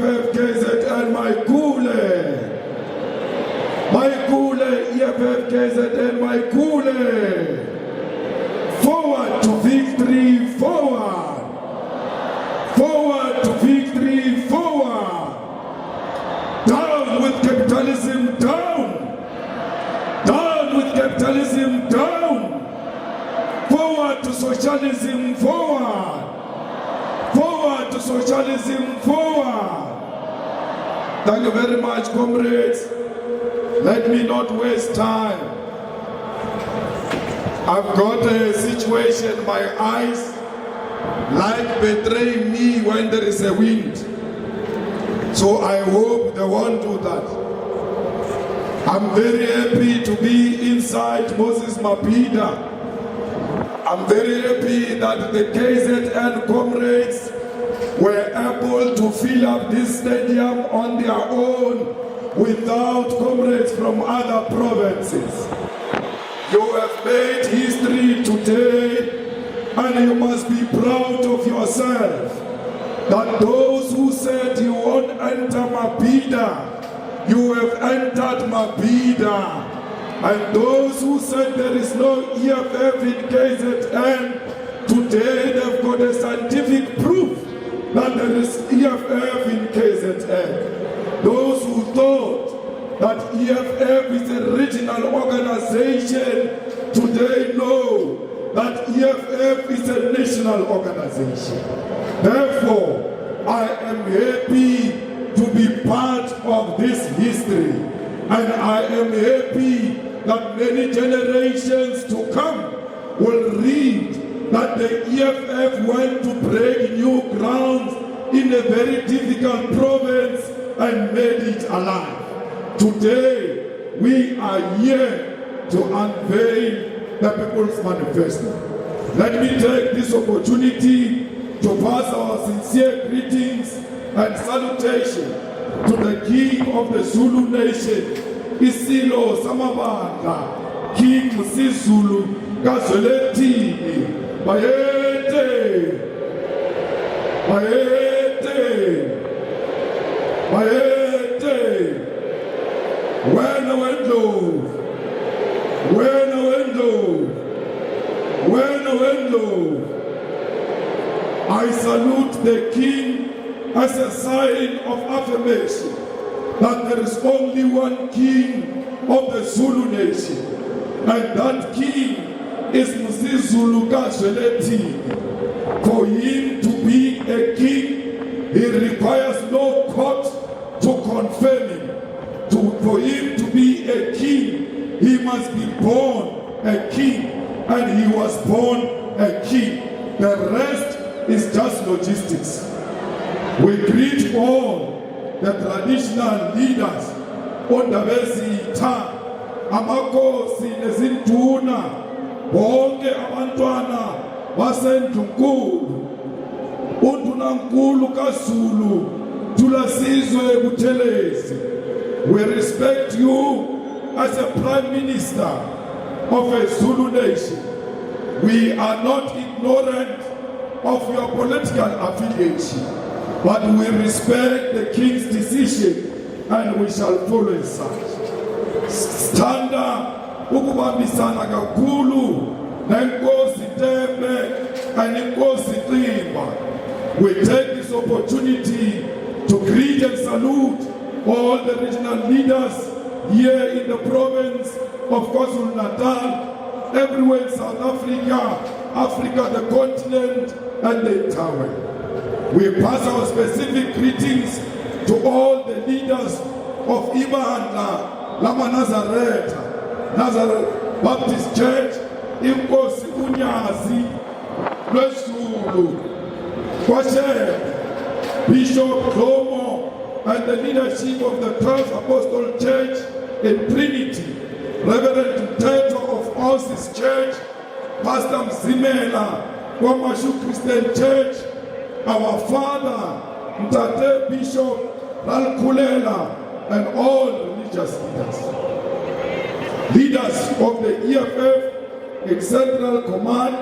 EFF, KZN, Maikule. EFF, KZN, Maikule. Forward to victory, forward. Forward to victory, forward. Down with capitalism, down. Down with capitalism, down. Forward to socialism, forward. Forward to socialism, forward. Thank you very much, comrades. Let me not waste time. I've got a situation, my eyes like betray me when there is a wind. So I hope they won't do that. I'm very happy to be inside Moses Mapida. I'm very happy that the KZN comrades were able to fill up this stadium on their own without comrades from other provinces. You have made history today, and you must be proud of yourself that those who said you won't enter Mapida, you have entered Mapida. And those who said there is no EFF in KZN, today they've got a scientific proof that there is EFF in KZN. Those who thought that EFF is a regional organization, today know that EFF is a national organization. Therefore, I am happy to be part of this history, and I am happy that many generations to come will read that the EFF went to break new grounds in a very difficult province and made it alive. Today, we are here to unveil the People's Manifesto. Let me take this opportunity to pass our sincere greetings and salutation to the King of the Zulu Nation, Isilo Samabanda, King Musizulu Gazoletini, Bayete, Bayete, Bayete, Wena Wendo, Wena Wendo, Wena Wendo. I salute the King as a sign of affirmation that there is only one King of the Zulu Nation, and that King is Mzizulu Kazweleti. For him to be a king, he requires no court to confirm him. For him to be a king, he must be born a king, and he was born a king. The rest is just logistics. We greet all the traditional leaders, Ondabesi Ta, Amakosi Nezintuna, bonke abantwana basendunkulu, undunankulu kaZulu, tulasizwe Buthelezi. We respect you as a Prime Minister of a Zulu nation. We are not ignorant of your political affiliation, but we respect the King's decision and we shall follow his side. Standa ukubambisana kakhulu nenkosi Tembe and inkosi Ximba. We take this opportunity to greet and salute all the regional leaders here in the province of KwaZulu-Natal, everywhere in South Africa, Africa, the continent, and the entire world. We pass our specific greetings to all the leaders of Ibanda, Lama Nazareth Baptist Church, Inkosi Unyazi, Lwezulu, Kwashe, Bishop Lomo, and the leadership of the 12th Apostle Church in Trinity, Reverend Teto of Osis Church, Pastor Mzimela, Kwamashu Christian Church, our Father, Mtate Bishop Ralkulela, and all religious leaders. Leaders of the EFF in Central Command,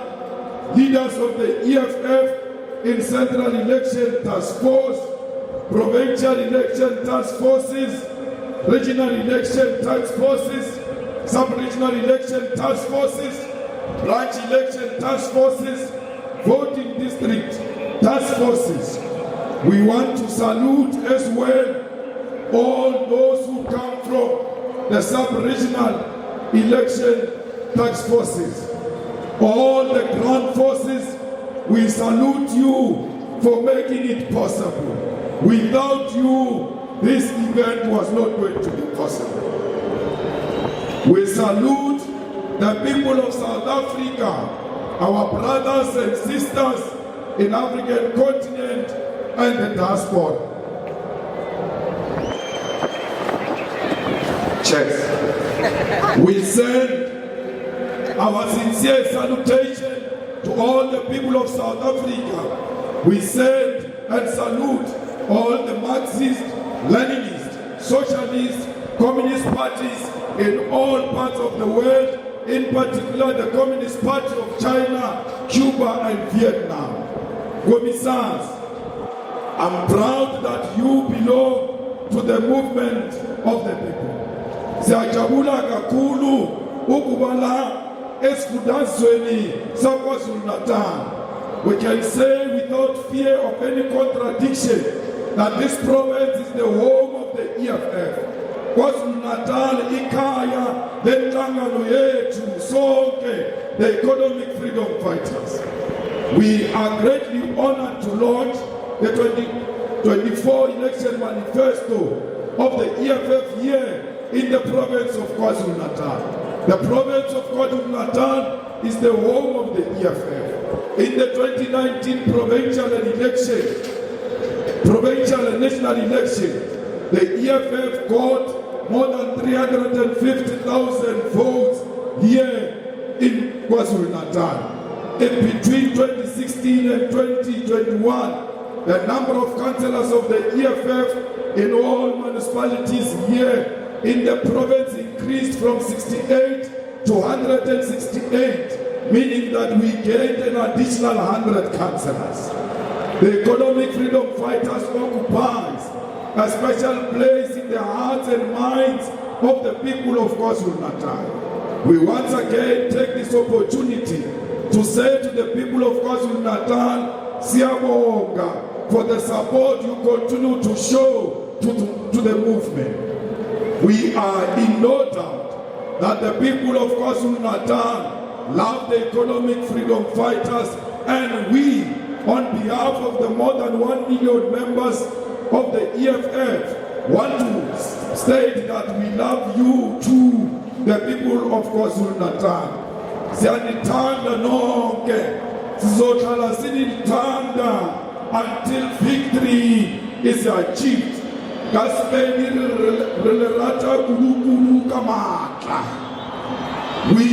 leaders of the EFF in Central Election Task Force, provincial election task forces, regional election task forces, sub-regional election task forces, branch election task forces, voting district task forces. We want to salute as well all those who come from the sub-regional election task forces. All the ground forces, we salute you for making it possible. Without you, this event was not going to be possible. We salute the people of South Africa, our brothers and sisters in African continent and the diaspora. Cheers. We send our sincere salutation to all the people of South Africa. We send and salute all the Marxist, Leninist, Socialist, Communist parties in all parts of the world, in particular the Communist Party of China, Cuba and Vietnam. Commissars, I'm proud that you belong to the movement of the people. Siyajabula kakhulu ukubala esifundazweni saKwaZulu-Natal. We can say without fear of any contradiction that this province is the home of the EFF. KwaZulu-Natal ikhaya lenhlangano yethu sonke, the economic freedom fighters. We are greatly honored to launch the 2024 election manifesto of the EFF here in the province of KwaZulu-Natal. The province of KwaZulu-Natal is the home of the EFF. In the 2019 provincial and national election, the EFF got more than 350,000 votes here in KwaZulu-Natal. In between 2016 and 2021, the number of councillors of the EFF in all municipalities here in the province increased from 68 to 168, meaning that we gained an additional 100 councillors. The economic freedom fighters occupies a special place in the hearts and minds of the people of KwaZulu-Natal. We once again take this opportunity to say to the people of KwaZulu-Natal, Siyabonga for the support you continue to show to the movement. We are in no doubt that the people of KwaZulu-Natal love the economic freedom fighters, and we, on behalf of the more than 1 million members of the EFF, want to state that we love you too, the people of KwaZulu-Natal. Siyanithanda nonke, sizohlala sinithanda until victory is achieved. We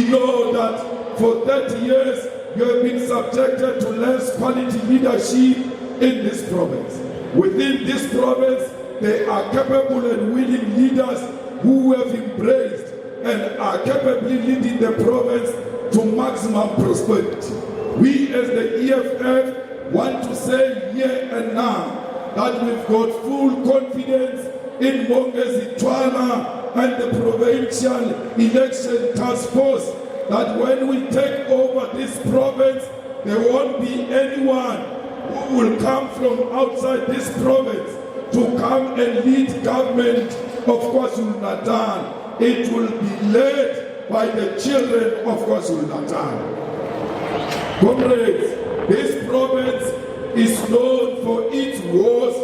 know that for 30 years you have been subjected to less quality leadership in this province. Within this province, there are capable and willing leaders who have embraced and are capably leading the province to maximum prosperity. We as the EFF want to say here and now that we've got full confidence in Mongezi Twala and the provincial election task force that when we take over this province, there won't be anyone who will come from outside this province to come and lead government of KwaZulu-Natal. It will be led by the children of KwaZulu-Natal. Comrades, this province is known for its wars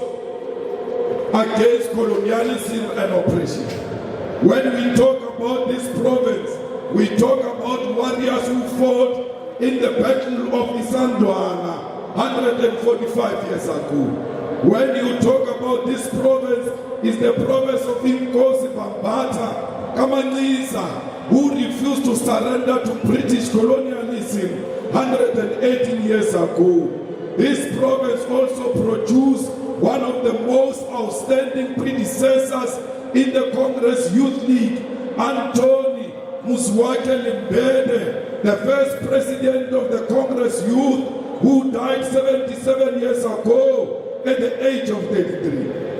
against colonialism and oppression. When we talk about this province, we talk about warriors who fought in the Battle of Isandwana 145 years ago. When you talk about this province, it's the province of Inkosi Bambata Kamanisa, who refused to surrender to British colonialism 118 years ago. This province also produced one of the most outstanding predecessors in the Congress Youth League, Anthony Muswake Limbede, the first president of the Congress Youth, who died 77 years ago at the age of 33.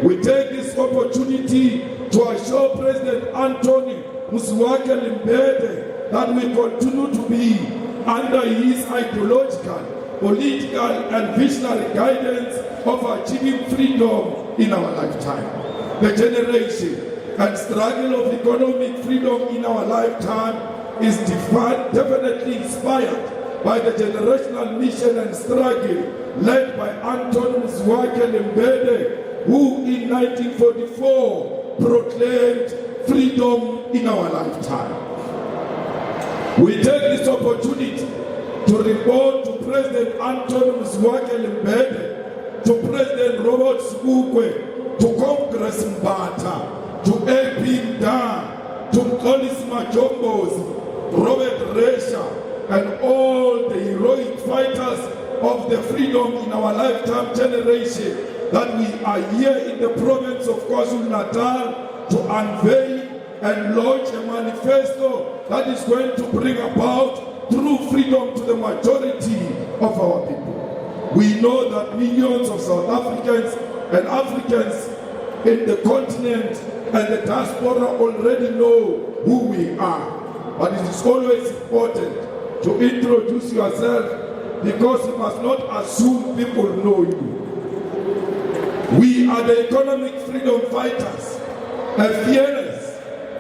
Mzwakele Mbede, that we continue to be under his ideological, political and visionary guidance of achieving freedom in our lifetime. The generation and struggle of economic freedom in our lifetime is definitely inspired by the generational mission and struggle led by Anton Mzwakele Mbede, who in 1944 proclaimed freedom in our lifetime. We take this opportunity to report to President Anton Mzwakele Mbede, to President Robert Sibukwe, to Congress Mbata, to AP Mda, to Kolis Majombos, Robert Resha, and all the heroic fighters of the freedom in our lifetime generation, that we are here in the province of KwaZulu-Natal to unveil and launch a manifesto that is going to bring about true freedom to the majority of our people. We know that millions of South Africans and Africans in the continent and the diaspora already know who we are. But it is always important to introduce yourself, because you must not assume people know you. We are the economic freedom fighters, a fearless,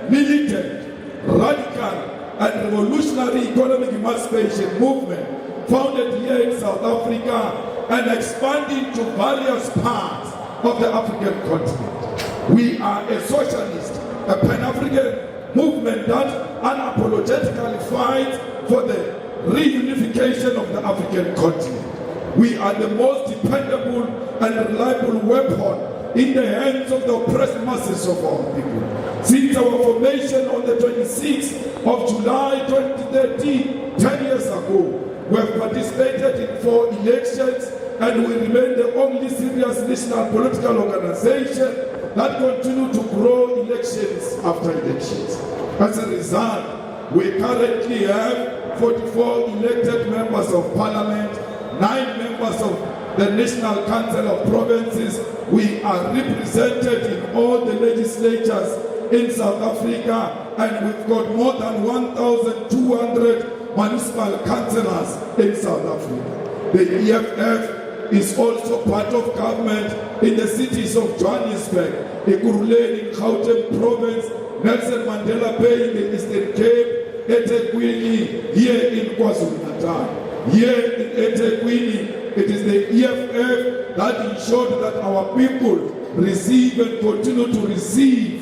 militant, radical, and revolutionary economic emancipation movement founded here in South Africa and expanding to various parts of the African continent. We are a socialist, a Pan-African movement that unapologetically fights for the reunification of the African continent. We are the most dependable and reliable weapon in the hands of the oppressed masses of our people. Since our formation on the 26th of July 2013, 10 years ago, we have participated in 4 elections, and we remain the only serious national political organization that continue to grow elections after elections. As a result, we currently have 44 elected members of parliament, 9 members of the National Council of Provinces. We are represented in all the legislatures in South Africa, and we've got more than 1,200 municipal councillors in South Africa. The EFF is also part of government in the cities of Johannesburg, Ekurhuleni in Gauteng Province, Nelson Mandela Bay in the Eastern Cape, eThekwini here in KwaZulu-Natal. Here in eThekwini, it is the EFF that ensured that our people receive and continue to receive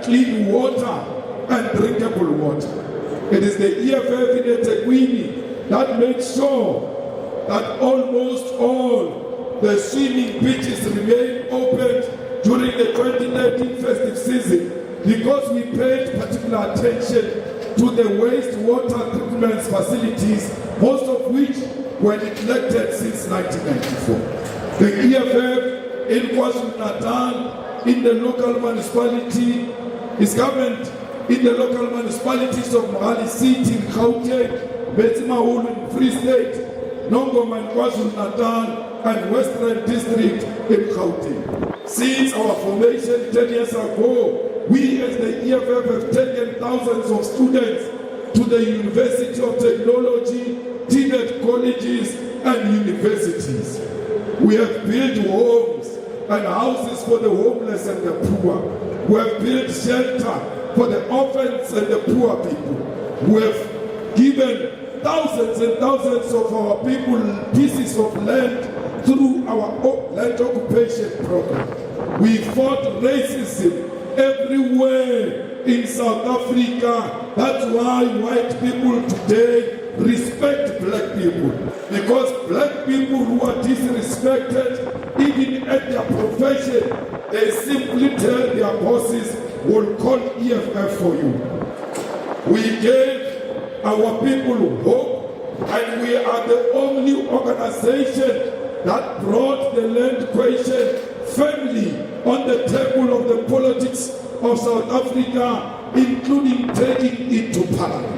clean water and drinkable water. It is the EFF in eThekwini that makes sure that almost all the swimming beaches remain open during the 2019 festive season, because we paid particular attention to the wastewater treatment facilities, most of which were neglected since 1994. The EFF in KwaZulu-Natal, in the local municipality, is government in the local municipalities of Mohali City in Gauteng, Betsimahulu in Free State, Nongoma in KwaZulu-Natal, and Western District in Gauteng. Since our formation 10 years ago, we as the EFF have taken thousands of students to the University of Technology, TVET colleges and universities. We have built homes and houses for the homeless and the poor. We have built shelter for the orphans and the poor people. We have given thousands and thousands of our people pieces of land through our land occupation program. We fought racism everywhere in South Africa. That's why white people today respect black people, because black people who are disrespected even at their profession, they simply tell their bosses, we'll call EFF for you. We gave our people hope, and we are the only organization that brought the land question firmly on the table of the politics of South Africa, including taking it to Parliament.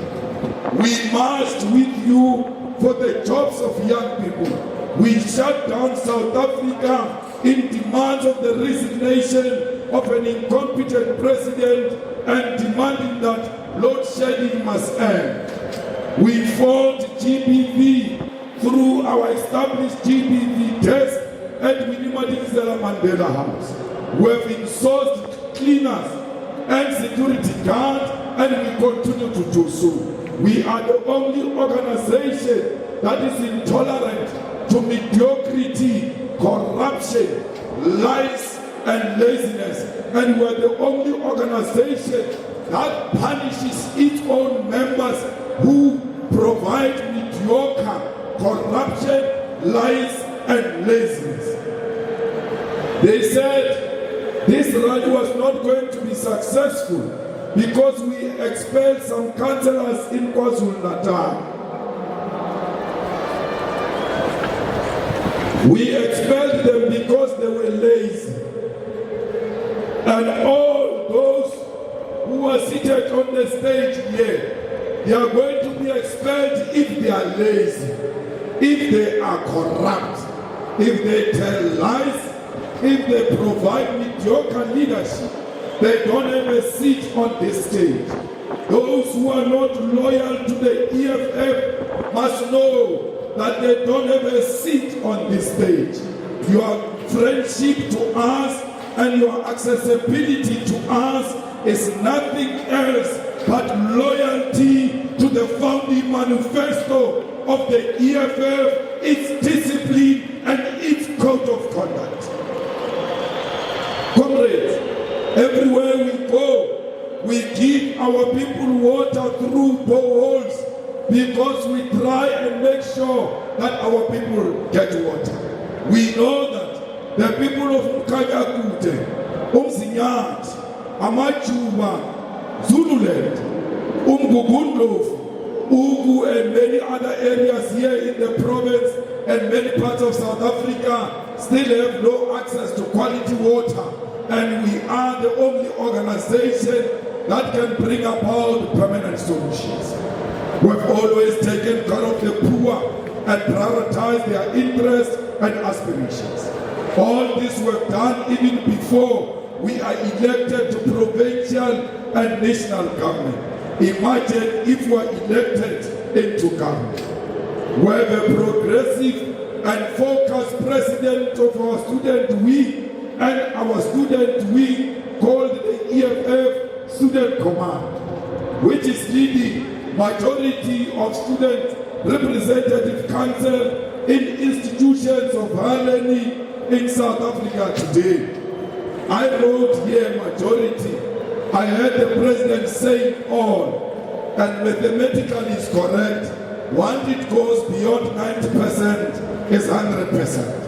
We marched with you for the jobs of young people. We shut down South Africa in demands of the resignation of an incompetent president and demanding that loadshedding must end. We fought GBV through our established GBV desk at Mandela Mandela House. We have insourced cleaners and security guards, and we continue to do so. We are the only organization that is intolerant to mediocrity, corruption, lies, and laziness. And we are the only organization that punishes its own members who provide mediocre, corruption, lies, and laziness. They said this rally was not going to be successful because we expelled some councillors in KwaZulu-Natal. We expelled them because they were lazy. And all those who are seated on the stage here, they are going to be expelled if they are lazy, if they are corrupt, if they tell lies, if they provide mediocre leadership. They don't have a seat on this stage. Those who are not loyal to the EFF must know that they don't have a seat on this stage. Your friendship to us and your accessibility to us is nothing else but loyalty to the founding manifesto of the EFF, its discipline and its code of conduct. Comrades, everywhere we go, we give our people water through boreholes because we try and make sure that our people get water. We know that the people of Mkanyakute, Umzinyat, Amachuba, Zululand, Umgugundlovu, Ugu, and many other areas here in the province and many parts of South Africa still have no access to quality water. And we are the only organization that can bring about permanent solutions. We've always taken care of the poor and prioritized their interests and aspirations. All this we've done even before we are elected to provincial and national government. Imagine if we are elected into government. We have a progressive and focused president of our student wing and our student wing called the EFF Student Command, which is leading majority of student representative council in institutions of higher learning in South Africa today. I wrote here majority. I heard the president saying all, and mathematically is correct. Once it goes beyond 90%, it's 100%.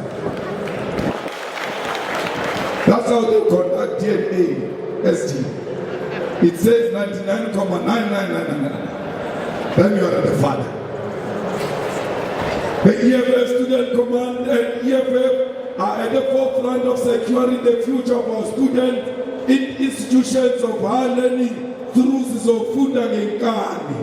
That's how they conduct DNA, ST. It says 99.99999. Then you are the father. The EFF Student Command and EFF are at the forefront of securing the future of our students in institutions of higher learning through Zizofunda Ngenkani.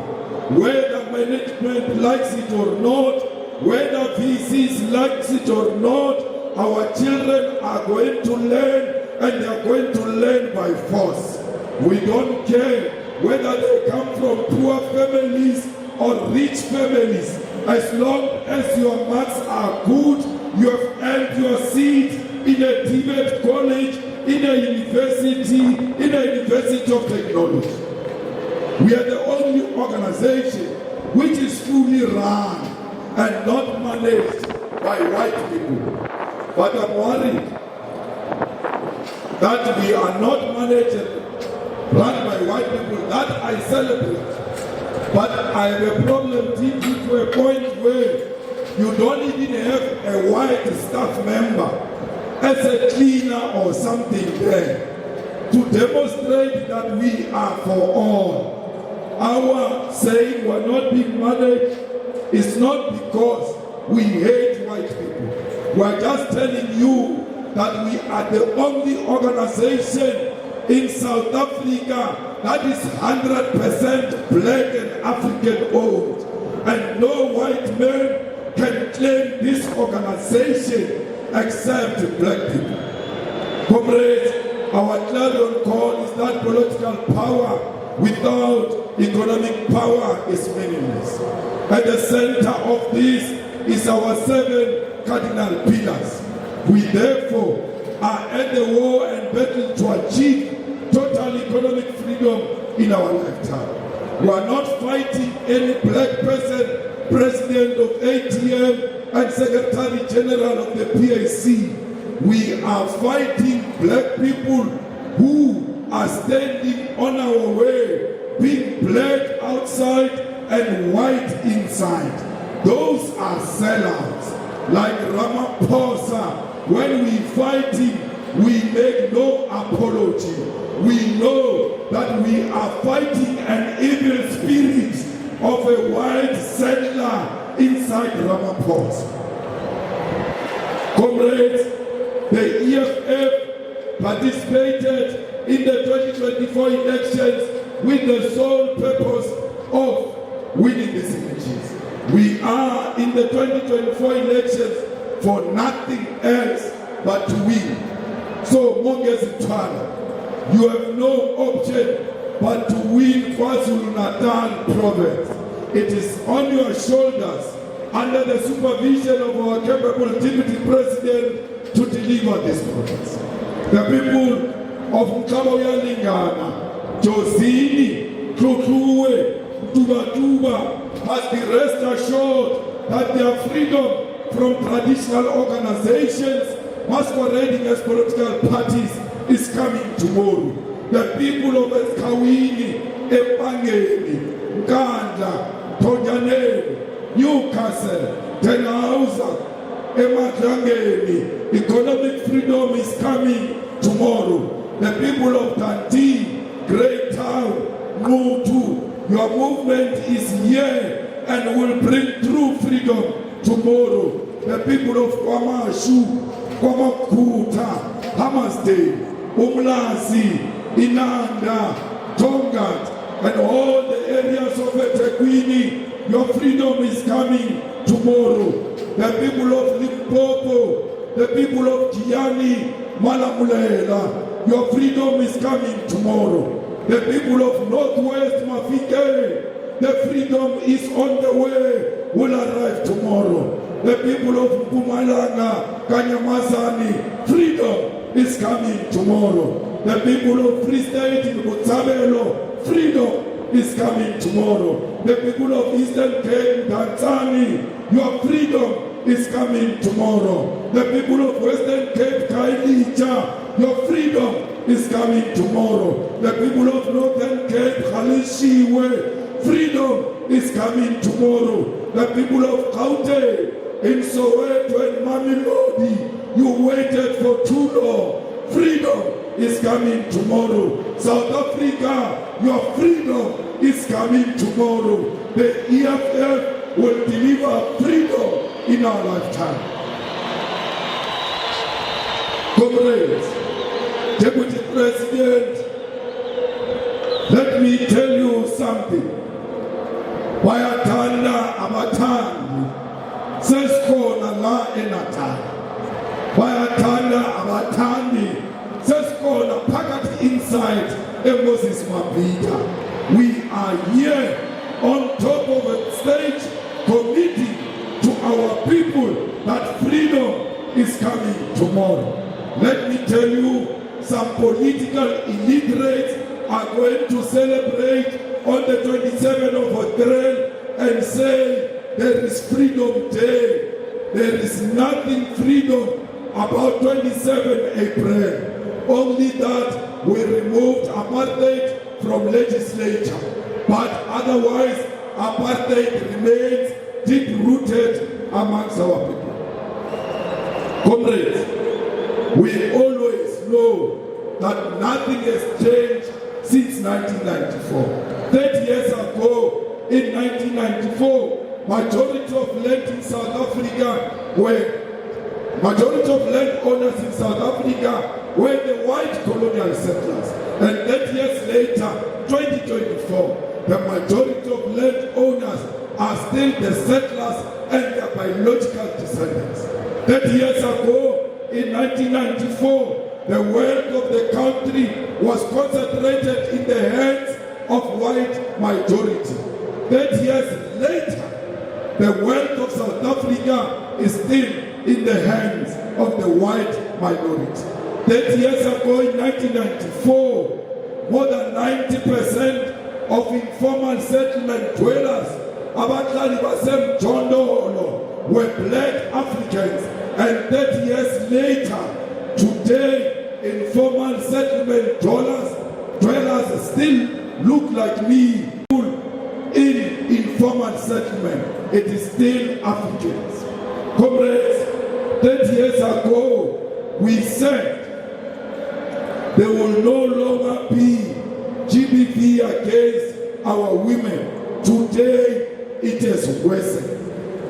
Whether management likes it or not, whether VCs likes it or not, our children are going to learn, and they are going to learn by force. We don't care whether they come from poor families or rich families. As long as your marks are good, you have earned your seat in a Tibet college, in a university of technology. We are the only organization which is fully run and not managed by white people. But I'm worried that we are not managed, run by white people. That I celebrate. But I have a problem deep to a point where you don't even have a white staff member as a cleaner or something there to demonstrate that we are for all. Our saying we're not being managed is not because we hate white people. We're just telling you that we are the only organization in South Africa that is 100% black and African owned. And no white man can claim this organization except black people. Comrades, Our clarion call is that political power without economic power is meaningless. At the center of this is our 7 cardinal pillars. We therefore are at the war and battle to achieve total economic freedom in our lifetime. We are not fighting any black person, president of ATM and secretary general of the PAC. We are fighting black people who are standing on our way, being black outside and white inside. Those are sellouts, like Ramaphosa. When we fight him, we make no apology. We know that we are fighting an evil spirit of a white settler inside Ramaphosa. Comrades, the EFF participated in the 2024 elections with the sole purpose of winning the signatures. We are in the 2024 elections for nothing else but to win. So, Mongezitwana, you have no option but to win KwaZulu-Natal province. It is on your shoulders, under the supervision of our capable deputy president, to deliver this province. The people of Mkaboya Lingana, Josini, Klukluwe, Tuba must be rest assured that their freedom from traditional organizations masquerading as political parties is coming tomorrow. The people of Eskawini, Epangeni, Nkandla, Tonjaneni, Newcastle, Tenauza, Emadrangeni, economic freedom is coming tomorrow. The people of Tanti, Great Town, Mutu, your movement is here and will bring true freedom tomorrow. The people of Kwamashu, Kwamakuta, Hamasday, Umlasi, Inanda, Tongat, and all the areas of eThekwini, your freedom is coming tomorrow. The people of Limpopo, the people of Giani, Malamulela, your freedom is coming tomorrow. The people of Northwest Mafike, the freedom is on the way, will arrive tomorrow. The people of Mpumalanga, Kanyamazani, freedom is coming tomorrow. The people of Free State in Butsabelo, freedom is coming tomorrow. The people of Eastern Cape, Tanzania, your freedom is coming tomorrow. The people of Western Cape, Kailija, your freedom is coming tomorrow. The people of Northern Cape, Halishiwe, freedom is coming tomorrow. The people of Gauteng, in Soweto and Mamelodi, you waited for too long. Freedom is coming tomorrow. South Africa, your freedom is coming tomorrow. The EFF will deliver freedom in our lifetime. Comrades, Deputy President, let me tell you something. Bayatanda abatandi sesikhona la eNatal. Bayatanda abatandi sesikhona phakathi inside eMoses Mabhida. We are here on top of a stage committing to our people that freedom is coming tomorrow. Let me tell you, some political illiterates are going to celebrate on the 27th of April and say there is freedom day. There is nothing freedom about 27 April. Only that we removed apartheid from legislature. But otherwise, apartheid remains deep-rooted amongst our people. Comrades, we always know that nothing has changed since 1994. 30 years ago, in 1994, majority of land in South Africa majority of landowners in South Africa were the white colonial settlers. And 30 years later, 2024, the majority of landowners are still the settlers and their biological descendants. 30 years ago, in 1994, the wealth of the country was concentrated in the hands of white majority. 30 years later, the wealth of South Africa is still in the hands of the white minority. 30 years ago in 1994, more than 90% of informal settlement dwellers, abahlali basemjondolo, were black Africans. And 30 years later, today, informal settlement dwellers still look like me. In informal settlement, it is still Africans. Comrades, 30 years ago, we said there will no longer be GBV against our women. Today, it has worsened.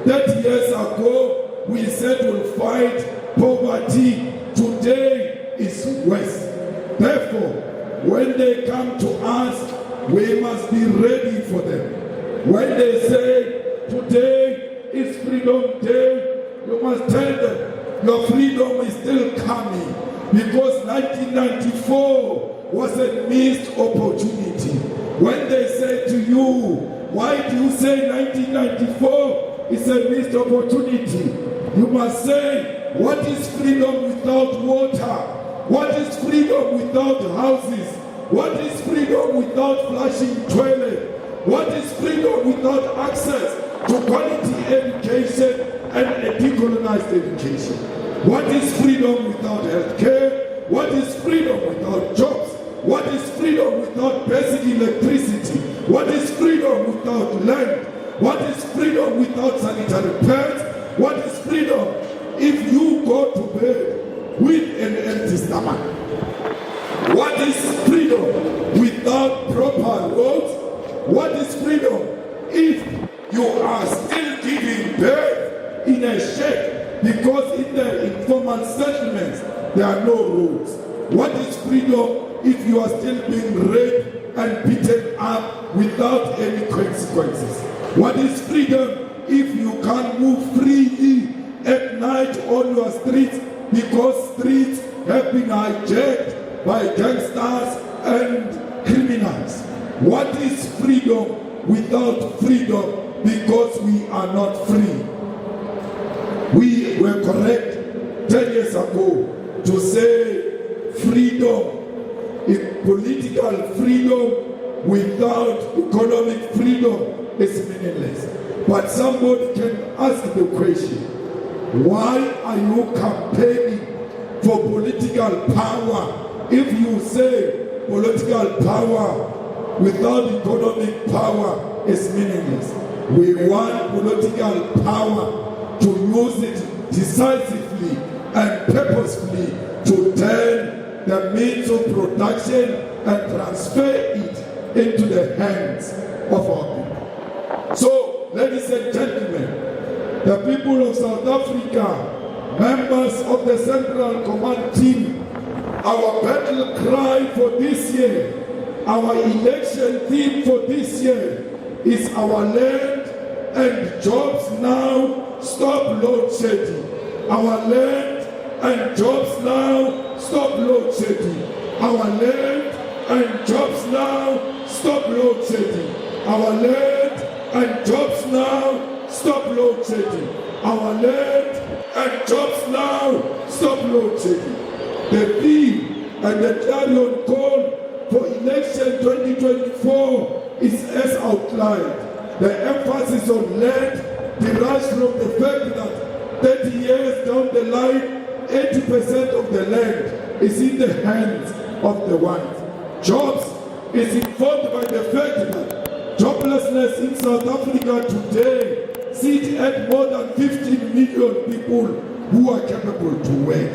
30 years ago, we said we'll fight poverty. Today, it's worse. Therefore, when they come to us, we must be ready for them. When they say, today is Freedom Day, you must tell them, your freedom is still coming. Because 1994 was a missed opportunity. When they say to you, why do you say 1994 is a missed opportunity? You must say, what is freedom without water? What is freedom without houses? What is freedom without flushing toilet? What is freedom without access to quality education and a decolonized education? What is freedom without health care? What is freedom without jobs? What is freedom without basic electricity? What is freedom without land? What is freedom without sanitary pads? What is freedom if you go to bed with an empty stomach? What is freedom without proper roads? What is freedom if you are still giving birth in a shed because in the informal settlements there are no roads? What is freedom if you are still being raped and beaten up without any consequences? What is freedom if you can't move freely at night on your streets because streets have been hijacked by gangsters and criminals? What is freedom without freedom because we are not free? We were correct 10 years ago to say freedom is political freedom without economic freedom is meaningless. But somebody can ask the question, why are you campaigning for political power if you say political power without economic power is meaningless? We want political power to use it decisively and purposefully to turn the means of production and transfer it into the hands of our people. So, ladies and gentlemen, the people of South Africa, members of the Central Command Team, our battle cry for this year, our election theme for this year is our land and jobs now, stop load shedding. Our land and jobs now, stop load shedding. Our land and jobs now, stop load shedding. Our land and jobs now, stop load shedding. Our land and jobs now, stop load shedding. The theme and the clarion call for election 2024 is as outlined. The emphasis on land derives from the fact that 30 years down the line, 80% of the land is in the hands of the white. Jobs is informed by the fact that joblessness in South Africa today sits at more than 15 million people who are capable to work.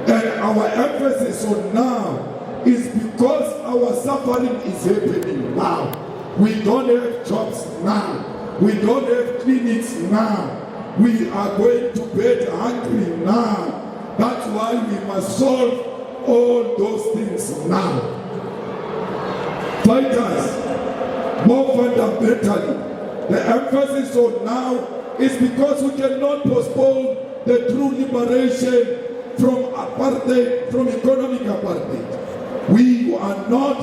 And our emphasis on now is because our suffering is happening now. We don't have jobs now. We don't have clinics now. We are going to bed hungry now. That's why we must solve all those things now. Fighters, more fundamentally, the emphasis on now is because we cannot postpone the true liberation from apartheid, from economic apartheid. We are not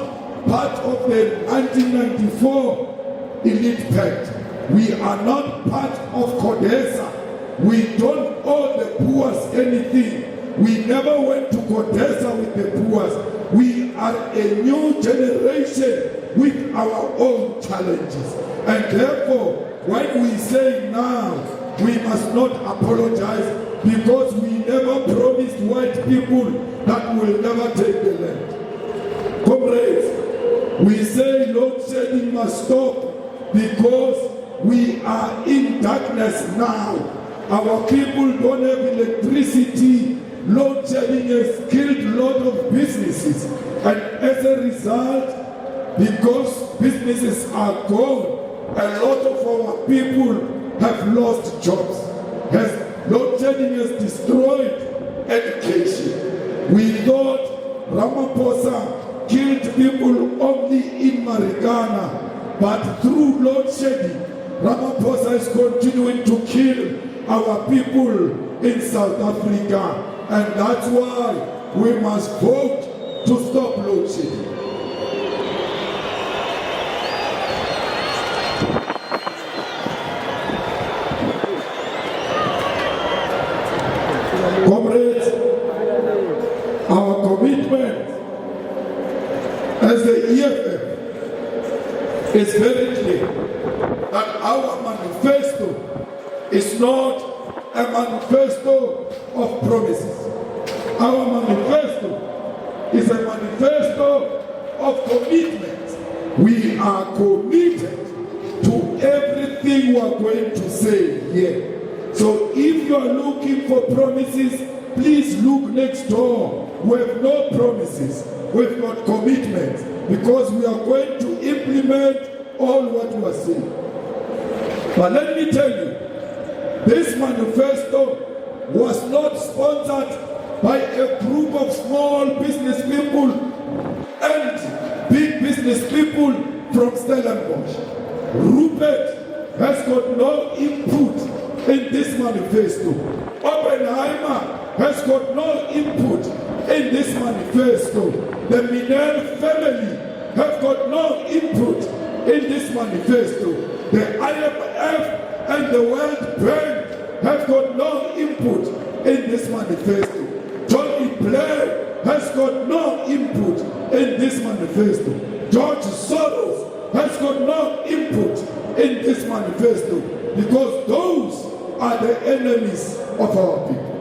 part of the 1994 elite pact. We are not part of CODESA. We don't owe the poor anything. We never went to CODESA with the poor. We are a new generation with our own challenges. And therefore, when we say now, we must not apologize because we never promised white people that we'll never take the land. Comrades, we say loadshedding must stop because we are in darkness now. Our people don't have electricity. Loadshedding has killed a lot of businesses. And as a result, because businesses are gone, a lot of our people have lost jobs. Loadshedding has destroyed education. We thought Ramaphosa killed people only in Marikana, but through loadshedding, Ramaphosa is continuing to kill our people in South Africa, and that's why we must vote to stop loadshedding. Comrades, our commitment as the EFF is very clear that our manifesto is not a manifesto of promises. Our manifesto is a manifesto of commitment. We are committed to everything we are going to say here. So if you are looking for promises, please look next door. We have no promises. We've got commitments because we are going to implement all what we are saying. But let me tell you, this manifesto was not sponsored by a group of small business people and big business people from Stellenbosch. Rupert has got no input in this manifesto. Oppenheimer has got no input in this manifesto. The Minel family have got no input in this manifesto. The IMF and the World Bank have got no input in this manifesto. Tony Blair has got no input in this manifesto. George Soros has got no input in this manifesto because those are the enemies of our people.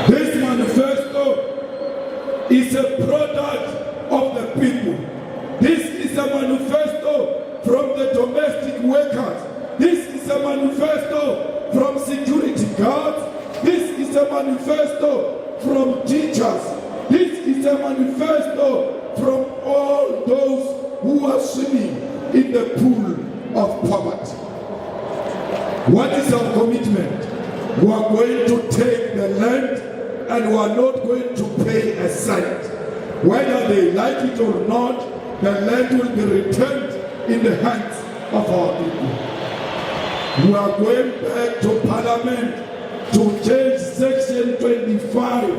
This manifesto is a product of the people. This is a manifesto from the domestic workers. This is a manifesto from security guards. This is a manifesto from teachers. This is a manifesto from all those who are swimming in the pool of poverty. What is our commitment? We are going to take the land and we are not going to pay a cent. Whether they like it or not, the land will be returned in the hands of our people. We are going back to Parliament to change Section 25,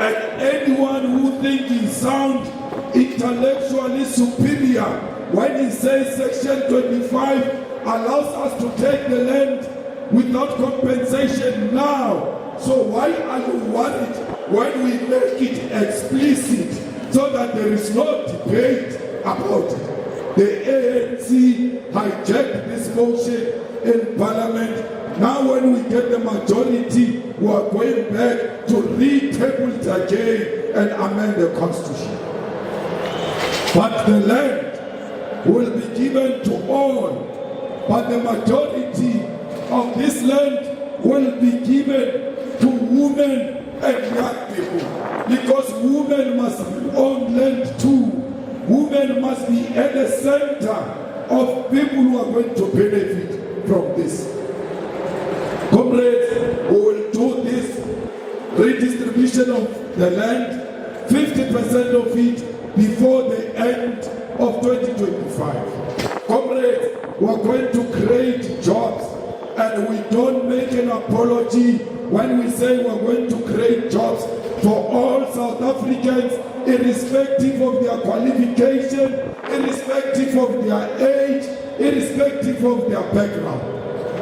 and anyone who thinks he sounds intellectually superior when he says Section 25 allows us to take the land without compensation now. So why are you worried when we make it explicit so that there is no debate about it? The ANC hijacked this motion in Parliament. Now when we get the majority, we are going back to re-table it again and amend the Constitution. But the land will be given to all, but the majority of this land will be given to women and young people, because women must own land too. Women must be at the center of people who are going to benefit from this. Comrades, we will do this redistribution of the land, 50% of it before the end of 2025. Comrades, we are going to create jobs and we don't make an apology when we say we're going to create jobs for all South Africans, irrespective of their qualification, irrespective of their age, irrespective of their background.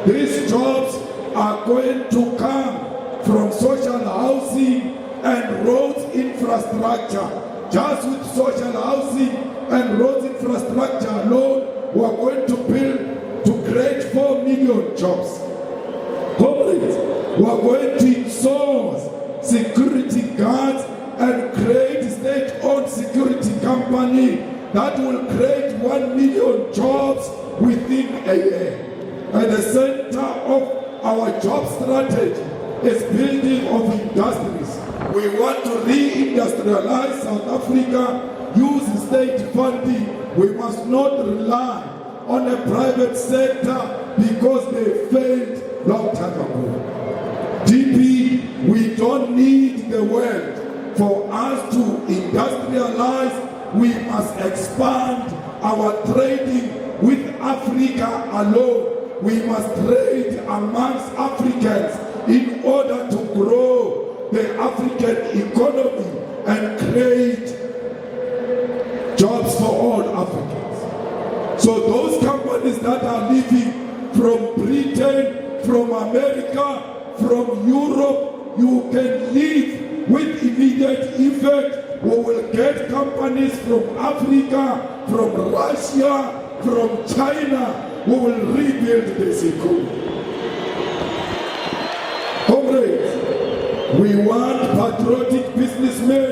These jobs are going to come from social housing and roads infrastructure. Just with social housing and roads infrastructure alone, we are going to build to create 4 million jobs. Comrades, we are going to insource security guards and create state-owned security company that will create 1 million jobs within a year. At the center of our job strategy is building of industries. We want to re-industrialize South Africa, use state funding. We must not rely on the private sector because they failed long time ago. DP, we don't need the world for us to industrialize. We must expand our trading with Africa alone. We must trade amongst Africans in order to grow the African economy and create jobs for all Africans. So those companies that are leaving from Britain, from America, from Europe, you can leave with immediate effect. We will get companies from Africa, from Russia, from China. We will rebuild this economy. Comrades, we want patriotic businessmen,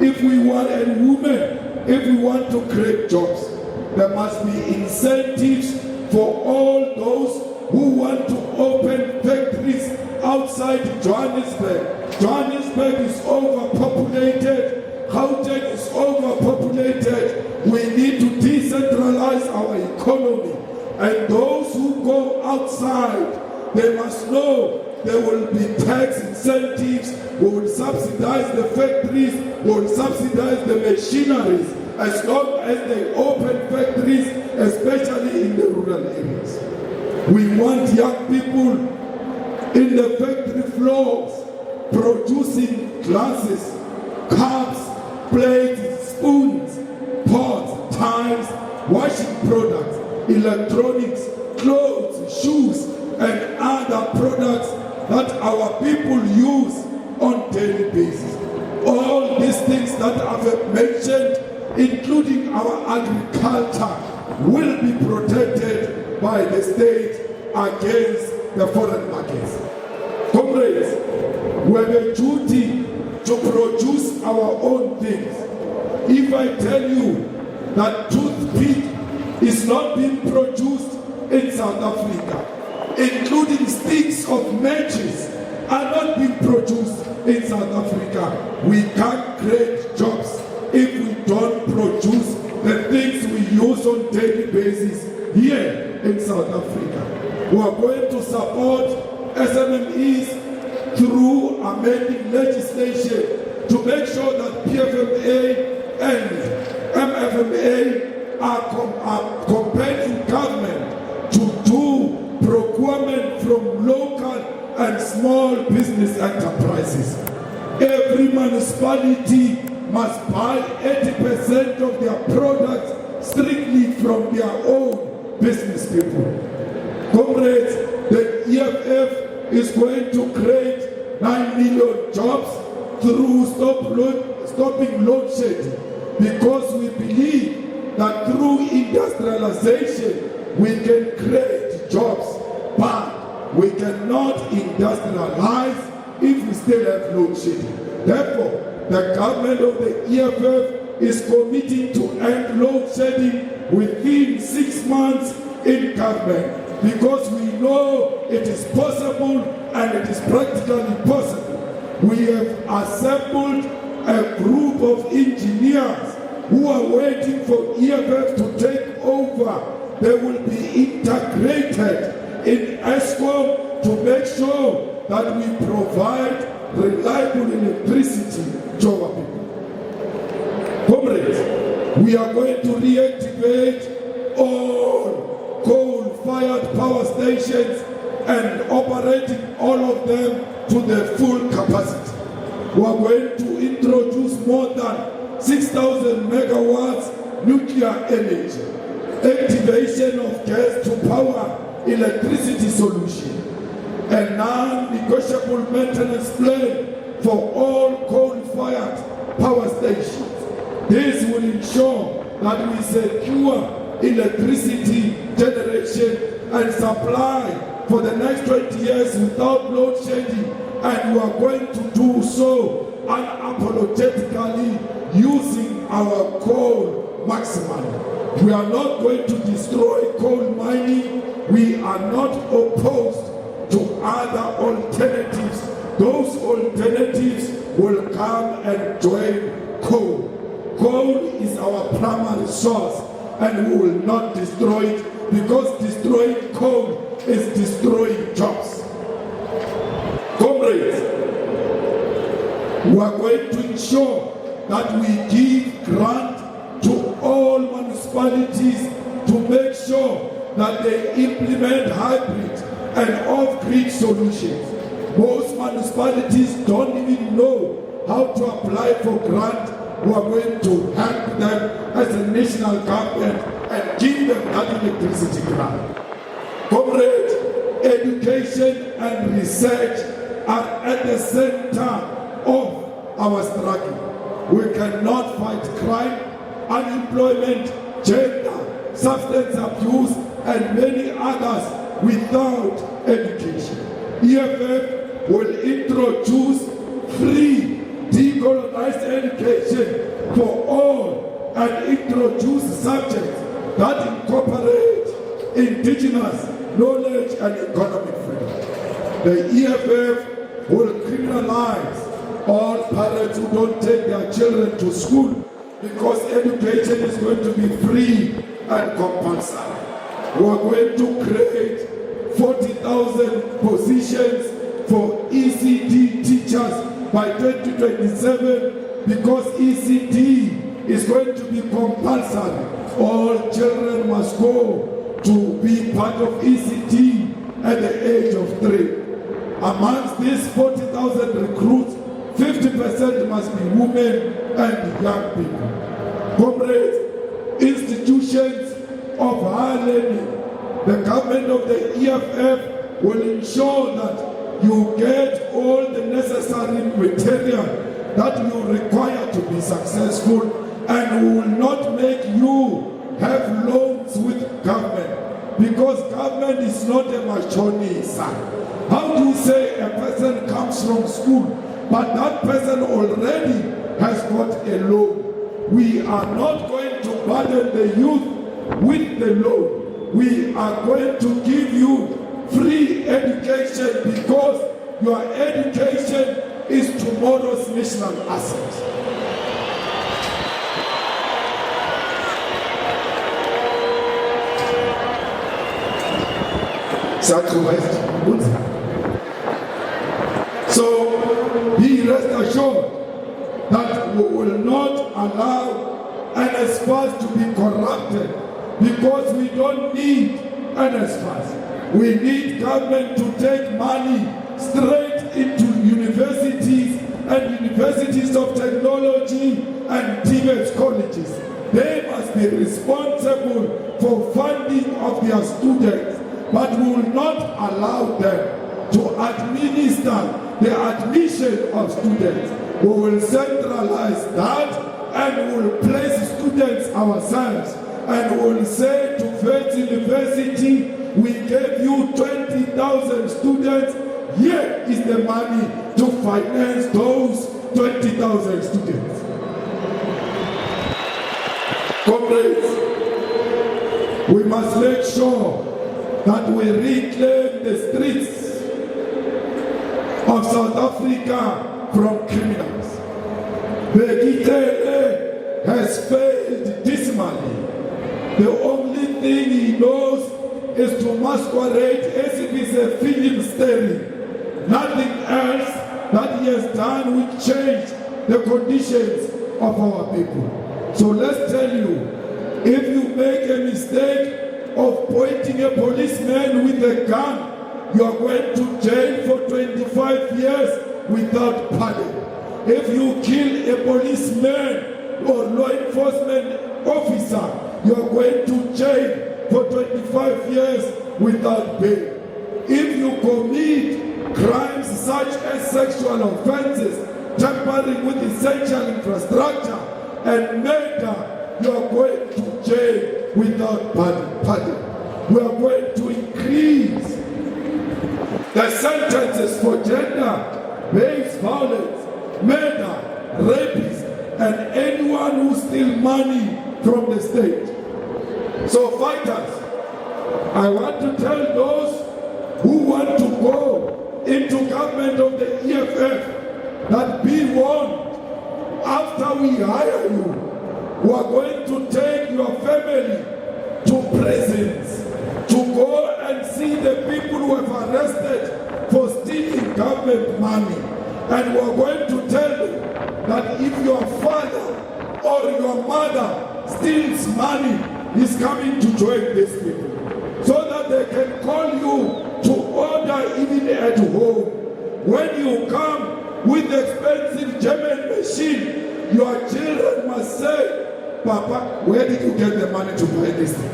if we want, and women, if we want to create jobs. There must be incentives for all those who want to open factories outside Johannesburg. Johannesburg is overpopulated. Gauteng is overpopulated. We need to decentralize our economy. And those who go outside, they must know there will be tax incentives. We will subsidize the factories. We will subsidize the machineries as long as they open factories, especially in the rural areas. We want young people in the factory floors producing glasses, cups, plates, spoons, pots, tiles, washing products, electronics, clothes, shoes, and other products that our people use on daily basis. All these things that I've mentioned, including our agriculture, will be protected by the state against the foreign markets. Comrades, we have a duty to produce our own things. If I tell you that toothpick is not being produced in South Africa, including sticks of matches are not being produced in South Africa, we can't create jobs if we don't produce the things we use on daily basis here in South Africa. We are going to support SMMEs through amending legislation to make sure that PFMA and MFMA are compelling government to do procurement from local and small business enterprises. Every municipality must buy 80% of their products strictly from their own business people. Comrades, the EFF is going to create 9 million jobs through stopping load shedding, because we believe that through industrialization we can create jobs, but we cannot industrialize if we still have load shedding. Therefore, the government of the EFF is committing to end load shedding within 6 months in government, because we know it is possible and it is practically possible. We have assembled a group of engineers who are waiting for EFF to take over. They will be integrated in ESCOM to make sure that we provide reliable electricity to our people. Comrades, we are going to reactivate all coal-fired power stations and operating all of them to their full capacity. We are going to introduce more than 6,000 megawatts nuclear energy, activation of gas to power electricity solution, a non-negotiable maintenance plan for all coal-fired power stations. This will ensure that we secure electricity generation and supply for the next 20 years without load shedding, and we are going to do so unapologetically using our coal maximally. We are not going to destroy coal mining. We are not opposed to other alternatives. Those alternatives will come and join coal. Coal is our primary source, and we will not destroy it, because destroying coal is destroying jobs. Comrades, we are going to ensure that we give grant to all municipalities to make sure that they implement hybrid and off-grid solutions. Most municipalities don't even know how to apply for grant. We are going to help them as a national government and give them that electricity grant. Comrade, education and research are at the center of our struggle. We cannot fight crime, unemployment, gender, substance abuse, and many others without education. EFF will introduce free decolonized education for all and introduce subjects that incorporate indigenous knowledge and economic freedom. The EFF will criminalize all parents who don't take their children to school, because education is going to be free and compulsory. We are going to create 40,000 positions for ECD teachers by 2027, because ECD is going to be compulsory. All children must go to be part of ECD at the age of 3. Amongst these 40,000 recruits, 50% must be women and young people. Comrades, institutions of higher learning, the government of the EFF will ensure that you get all the necessary material that you require to be successful, and we will not make you have loans with government, because government is not a machonisa. How do you say a person comes from school, but that person already has got a loan? We are not going to burden the youth with the loan. We are going to give you free education, because your education is tomorrow's national asset. So be rest assured that we will not allow NSFAS to be corrupted, because we don't need NSFAS. We need government to take money straight into universities and universities of technology and TVET colleges. They must be responsible for funding of their students, but we will not allow them to administer the admission of students. We will centralize that, and we will place students ourselves, and we will say to Faith University, we gave you 20,000 students. Here is the money to finance those 20,000 students. Comrades, we must make sure that we reclaim the streets of South Africa from criminals. Begitele has failed dismally. The only thing he knows is to masquerade as if it's a film story. Nothing else that he has done will change the conditions of our people. So let's tell you, if you make a mistake of pointing a policeman with a gun you are going to jail for 25 years without pardon. If you kill a policeman or law enforcement officer, you are going to jail for 25 years without bail. If you commit crimes such as sexual offenses, tampering with essential infrastructure, and murder, you are going to jail without pardon. We are going to increase the sentences for gender-based violence, murder, rapists, and anyone who steals money from the state. So fighters, I want to tell those who want to go into government of the EFF that be warned. After we hire you, we are going to take your family to prisons to go and see the people who have arrested for stealing government money. And we are going to tell them that if your father or your mother steals money, he's coming to join these people, so that they can call you to order even at home. When you come with expensive German machine, your children must say, Papa, where did you get the money to buy this thing?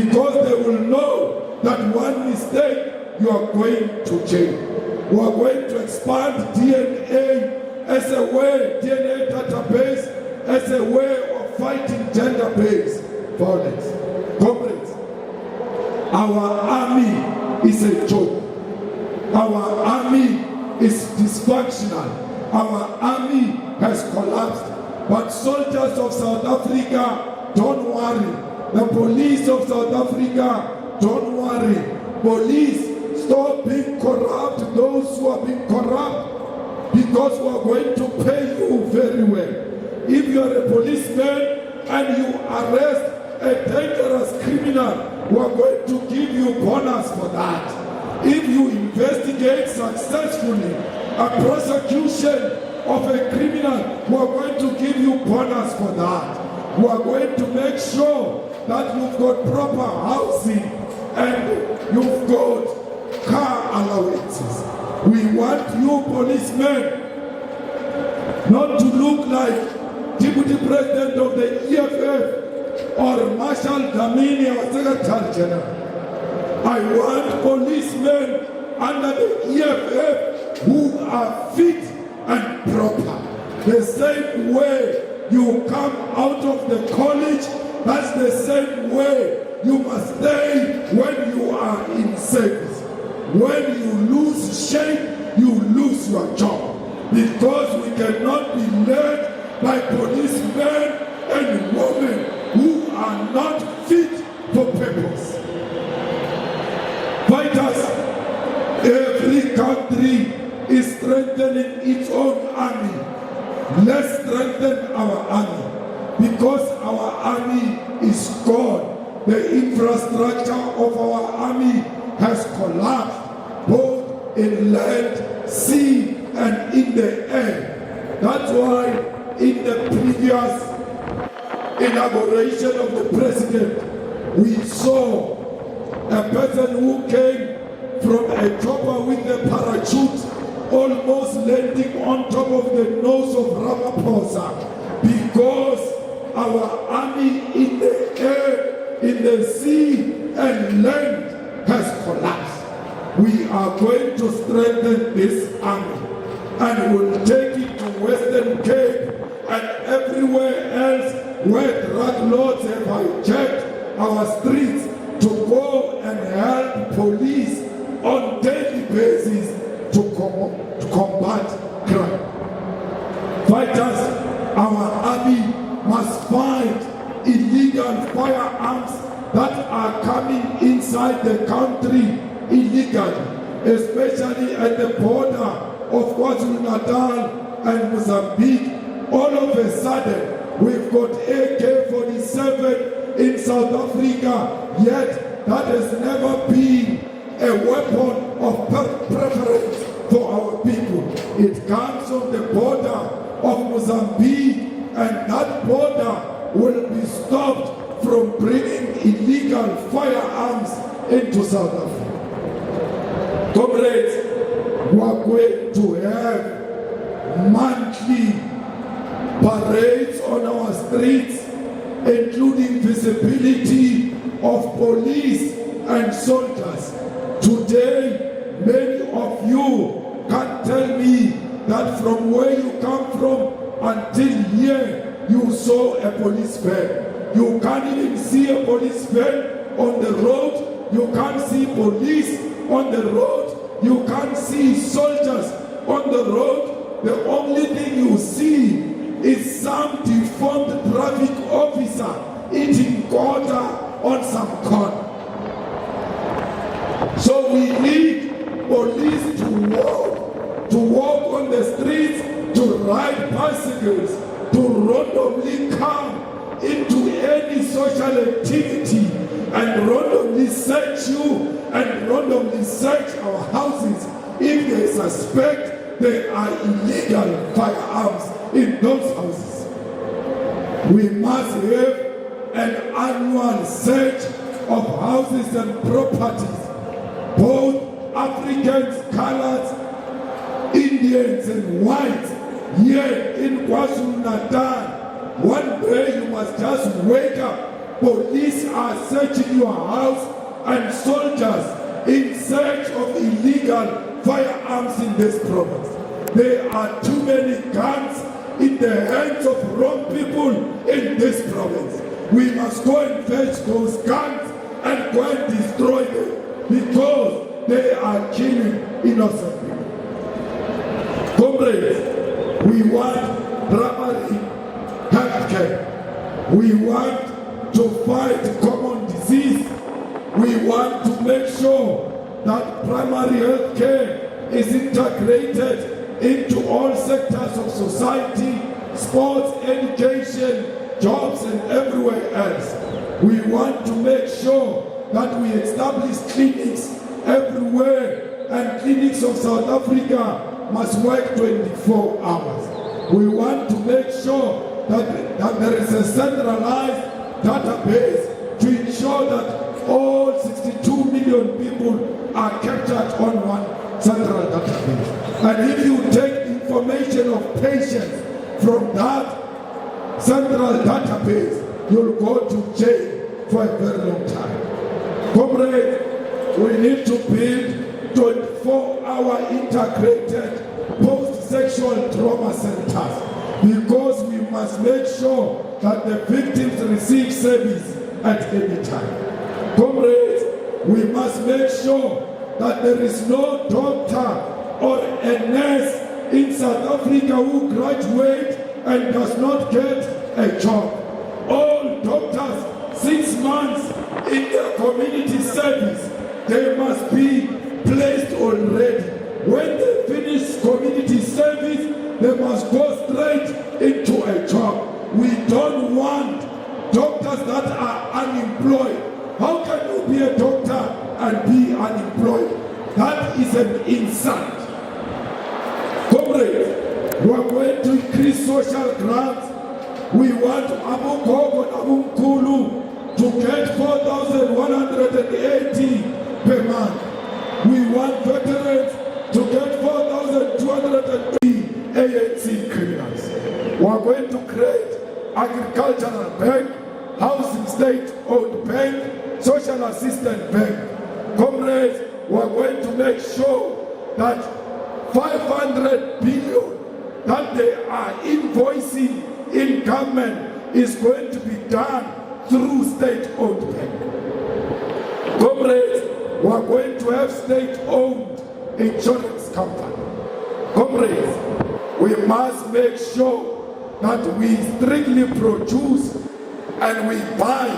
Because they will know that one mistake, you are going to jail. We are going to expand DNA as a way, DNA database, as a way of fighting gender-based violence. Comrades, our army is a joke. Our army is dysfunctional. Our army has collapsed. But soldiers of South Africa, don't worry. The police of South Africa, don't worry. Police, stop being corrupt, those who are being corrupt, because we are going to pay you very well. If you are a policeman and you arrest a dangerous criminal, we are going to give you bonus for that. If you investigate successfully a prosecution of a criminal, we are going to give you bonus for that. We are going to make sure that you've got proper housing and you've got car allowances. We want you policemen not to look like Deputy President of the EFF or Marshal Dlamini, our Secretary General. I want policemen under the EFF who are fit and proper. The same way you come out of the college, that's the same way you must stay when you are in service. When you lose shape, you lose your job. Because we cannot be led by policemen and women who are not fit for purpose. Fighters, every country is strengthening its own army. Let's strengthen our army, because our army is gone. The infrastructure of our army has collapsed, both in land, sea, and in the air. That's why in the previous inauguration of the president, we saw a person who came from a chopper with a parachute, almost landing on top of the nose of Ramaphosa, because our army in the air, in the sea, and land has collapsed. We are going to strengthen this army, and we'll take it to Western Cape and everywhere else where drug lords have hijacked our streets to go and help police on daily basis to combat crime. Fighters, our army must find illegal firearms that are coming inside the country illegally, especially at the border of KwaZulu-Natal and Mozambique. All of a sudden, we've got AK-47 in South Africa, yet that has never been a weapon of preference for our people. It comes from the border of Mozambique, and that border will be stopped from bringing illegal firearms into South Africa. Comrades, we are going to have monthly parades on our streets, including visibility of police and soldiers. Today, many of you can tell me that from where you come from until here, you saw a police van. You can't even see a police van on the road. You can't see police on the road. You can't see soldiers on the road. The only thing you see is some deformed traffic officer eating quarter on some corn. So we need police to walk on the streets, to ride bicycles, to randomly come into any social activity and randomly search you and randomly search our houses if they suspect there are illegal firearms in those houses. We must have an annual search of houses and properties, both Africans, colors, Indians and whites. Here in KwaZulu-Natal, one day you must just wake up, police are searching your house and soldiers in search of illegal firearms in this province. There are too many guns in the hands of wrong people in this province. We must go and fetch those guns and go and destroy them because they are killing innocent people. Comrades, we want primary health care. We want to fight common disease. We want to make sure that primary health care is integrated into all sectors of society, sports, education, jobs, and everywhere else. We want to make sure that we establish clinics everywhere, and clinics of South Africa must work 24 hours. We want to make sure that there is a centralized database to ensure that all 62 million people are captured on one central database. And if you take information of patients from that central database, you'll go to jail for a very long time. Comrades, we need to build 24-hour integrated post-sexual trauma centers because we must make sure that the victims receive service at any time. Comrades, we must make sure that there is no doctor or a nurse in South Africa who graduates and does not get a job. All doctors, 6 months in their community service, they must be placed already. When they finish community service, they must go straight into a job. We don't want doctors that are unemployed. How can you be a doctor and be unemployed? That is an insult. Comrades, we are going to increase social grants. We want Abu Gogo and Abu Nkulu to get 4,180 per month. We want veterans to get 4,203 ANC criminals. We are going to create agricultural bank, housing state-owned bank, social assistance bank. Comrades, we are going to make sure that 500 billion that they are invoicing in government is going to be done through state-owned bank. Comrades, we are going to have state-owned insurance company. Comrades, we must make sure that we strictly produce and we buy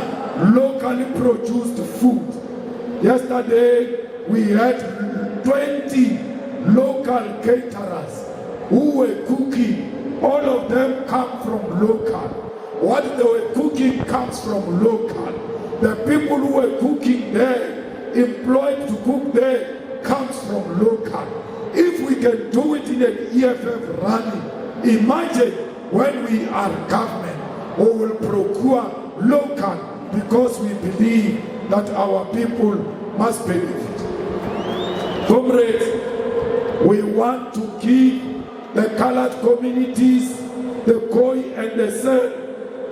locally produced food. Yesterday, we had 20 local caterers who were cooking. All of them come from local. What they were cooking comes from local. The people who were cooking there, employed to cook there, comes from local. If we can do it in an EFF rally, imagine when we are government, we will procure local because we believe that our people must benefit. Comrades, we want to give the colored communities, the Khoi and the San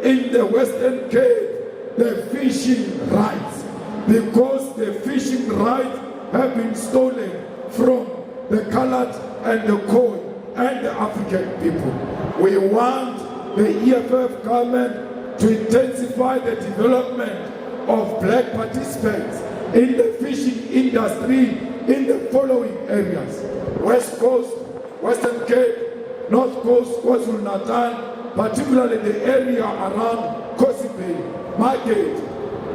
in the Western Cape, the fishing rights, because the fishing rights have been stolen from the colored and the Khoi and the African people. We want the EFF government to intensify the development of black participants in the fishing industry in the following areas: West Coast, Western Cape, North Coast, KwaZulu-Natal, particularly the area around Kosi Bay, Margate,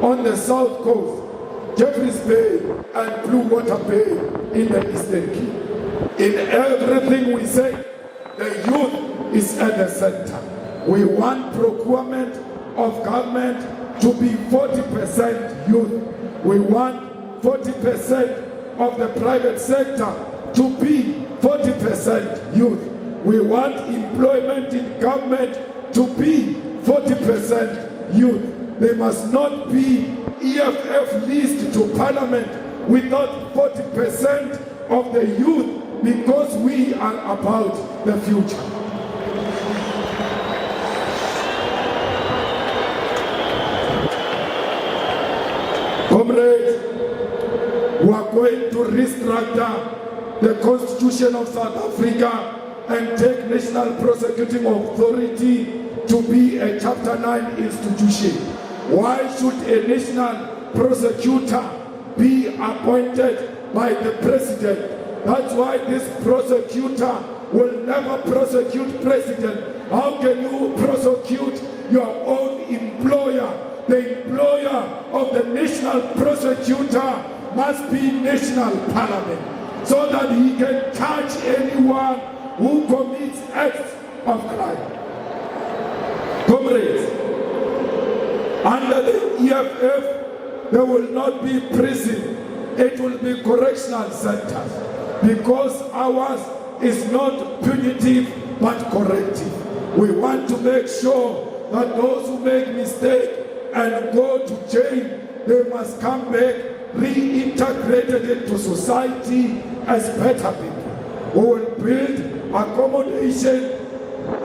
on the South Coast, Jeffreys Bay and Blue Water Bay in the Eastern Cape. In everything we say, the youth is at the center. We want procurement of government to be 40% youth. We want 40% of the private sector to be 40% youth. We want employment in government to be 40% youth. There must not be EFF list to parliament without 40% of the youth, because we are about the future. Comrades, we are going to restructure the Constitution of South Africa and take National Prosecuting Authority to be a Chapter 9 institution. Why should a national prosecutor be appointed by the president? That's why this prosecutor will never prosecute president. How can you prosecute your own employer? The employer of the national prosecutor must be national parliament, so that he can charge anyone who commits acts of crime. Comrades, under the EFF, there will not be prison, it will be correctional centers, because ours is not punitive but corrective. We want to make sure that those who make mistakes and go to jail, they must come back reintegrated into society as better people. We will build accommodation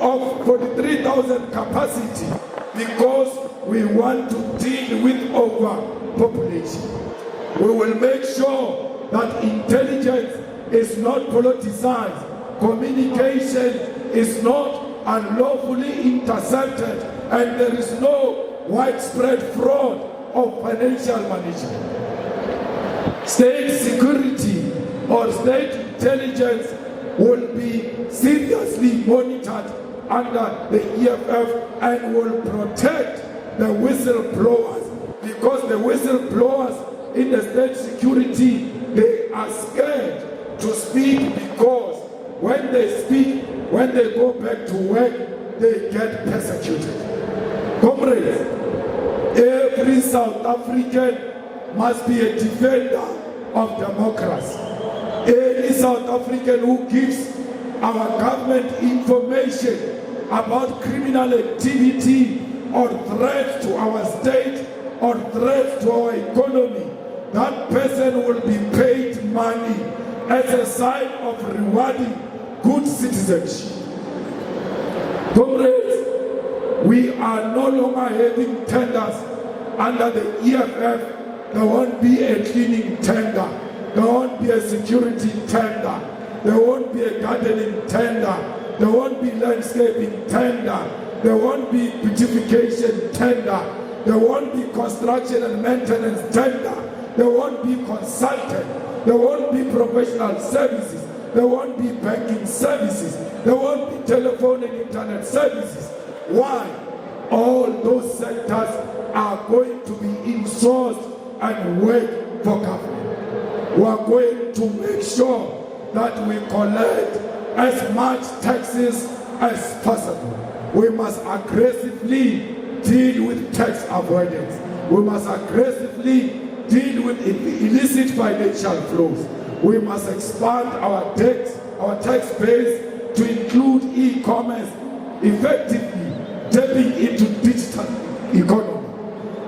of 43,000 capacity, because we want to deal with overpopulation. We will make sure that intelligence is not politicized, communication is not unlawfully intercepted, and there is no widespread fraud of financial management. State security or state intelligence will be seriously monitored under the EFF and will protect the whistleblowers, because the whistleblowers in the state security, they are scared to speak, because when they speak, when they go back to work, they get persecuted. Comrades, every South African must be a defender of democracy. Any South African who gives our government information about criminal activity or threats to our state or threats to our economy, that person will be paid money as a sign of rewarding good citizenship. Comrades, we are no longer having tenders under the EFF. There won't be a cleaning tender. There won't be a security tender. There won't be a gardening tender. There won't be landscaping tender. There won't be beautification tender. There won't be construction and maintenance tender. There won't be consultant. There won't be professional services. There won't be banking services. There won't be telephone and internet services. Why? All those sectors are going to be insourced and work for government. We are going to make sure that we collect as much taxes as possible. We must aggressively deal with tax avoidance. We must aggressively deal with illicit financial flows. We must expand our tax base to include e-commerce, effectively tapping into digital economy.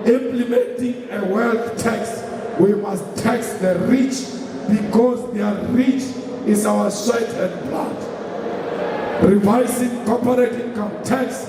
Implementing a wealth tax, we must tax the rich, because their rich is our sweat and blood. Revising corporate income tax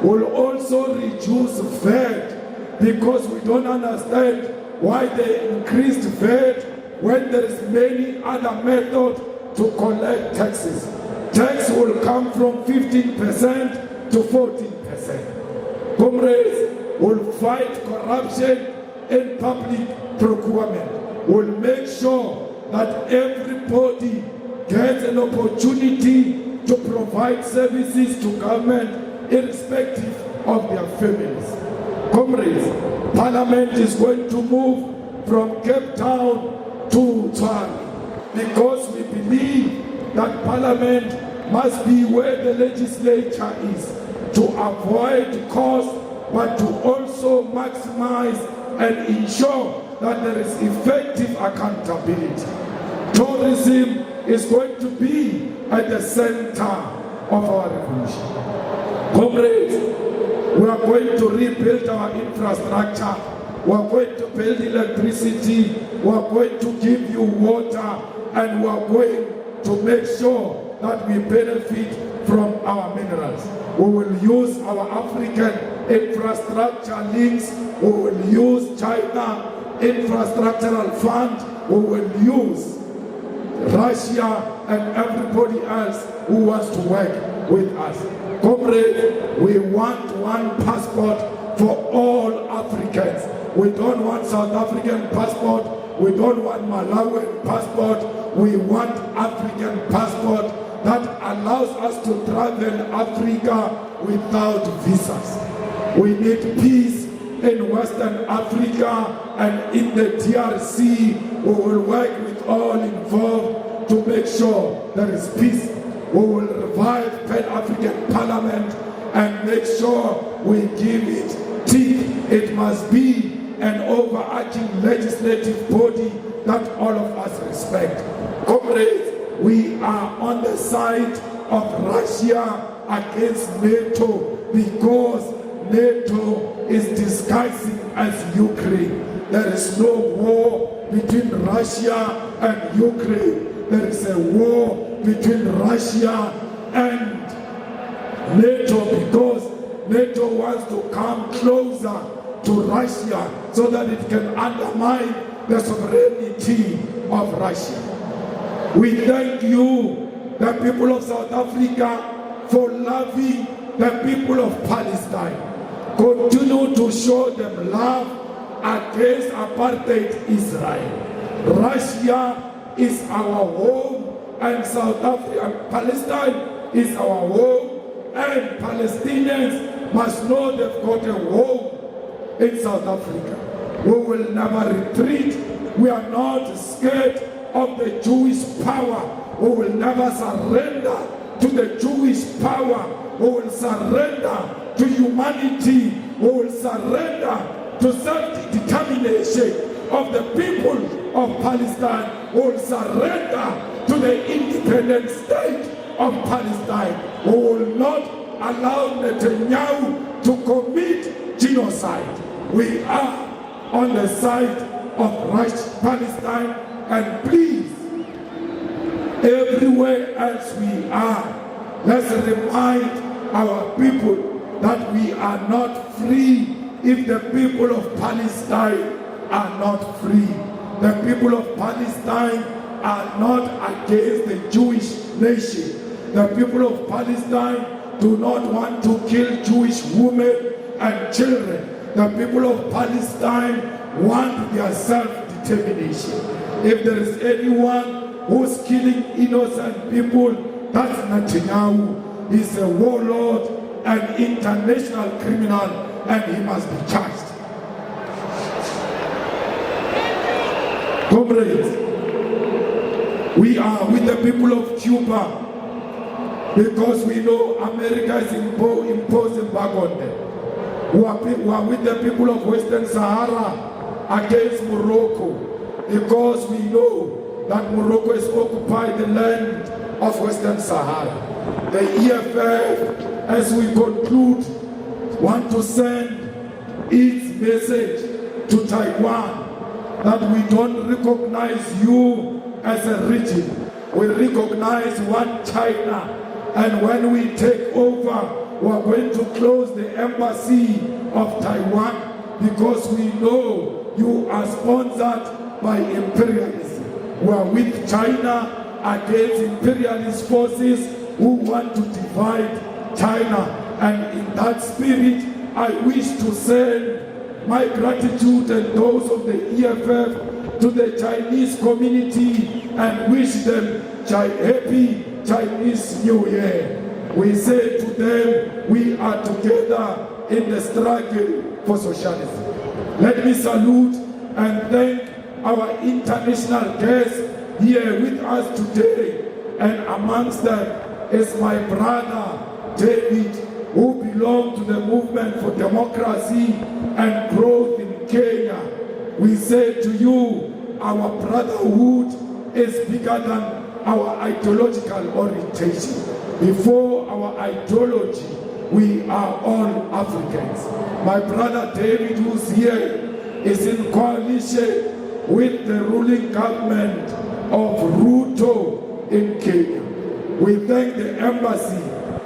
will also reduce VAT, because we don't understand why they increased VAT when there is many other methods to collect taxes. Tax will come from 15% to 14%. Comrades will fight corruption in public procurement. Will make sure that everybody gets an opportunity to provide services to government irrespective of their families. Comrades, Parliament is going to move from Cape Town to Tshwane, because we believe that Parliament must be where the legislature is, to avoid cost, but to also maximize and ensure that there is effective accountability. Tourism is going to be at the center of our revolution. Comrades, we are going to rebuild our infrastructure. We are going to build electricity. We are going to give you water, and we are going to make sure that we benefit from our minerals. We will use our African infrastructure links. We will use China infrastructural fund. We will use Russia and everybody else who wants to work with us. Comrades, we want one passport for all Africans. We don't want South African passport. We don't want Malawian passport. We want African passport that allows us to travel Africa without visas. We need peace in Western Africa and in the DRC. We will work with all involved to make sure there is peace. We will revive Pan-African Parliament and make sure we give it teeth. It must be an overarching legislative body that all of us respect. Comrades, we are on the side of Russia against NATO, because NATO is disguising as Ukraine. There is no war between Russia and Ukraine. There is a war between Russia and NATO, because NATO wants to come closer to Russia so that it can undermine the sovereignty of Russia. We thank you, the people of South Africa, for loving the people of Palestine. Continue to show them love against apartheid Israel. Russia is our home, and South Africa and Palestine is our home, and Palestinians must know they've got a home in South Africa. We will never retreat. We are not scared of the Jewish power. We will never surrender to the Jewish power. We will surrender to humanity. We will surrender to self-determination of the people of Palestine. We will surrender to the independent state of Palestine. We will not allow Netanyahu to commit genocide. We are on the side of Palestine, and please, everywhere else we are, let's remind our people that we are not free if the people of Palestine are not free. The people of Palestine are not against the Jewish nation. The people of Palestine do not want to kill Jewish women and children. The people of Palestine want their self-determination. If there is anyone who's killing innocent people, that's Netanyahu. He's a warlord, an international criminal, and he must be charged. Comrades, we are with the people of Cuba, because we know America is imposing embargo on them. We are with the people of Western Sahara against Morocco, because we know that Morocco has occupied the land of Western Sahara. The EFF, as we conclude, want to send its message to Taiwan that we don't recognize you as a region. We recognize one China, and when we take over, we are going to close the embassy of Taiwan because we know you are sponsored by imperialism. We are with China against imperialist forces who want to divide China. And in that spirit, I wish to send my gratitude and those of the EFF to the Chinese community and wish them happy Chinese New Year. We say to them, we are together in the struggle for socialism. Let me salute and thank our international guests here with us today, and amongst them is my brother David, who belongs to the Movement for Democracy and Growth in Kenya. We say to you, our brotherhood is bigger than our ideological orientation. Before our ideology, we are all Africans. My brother David, who's here, is in coalition with the ruling government of Ruto in Kenya. We thank the embassy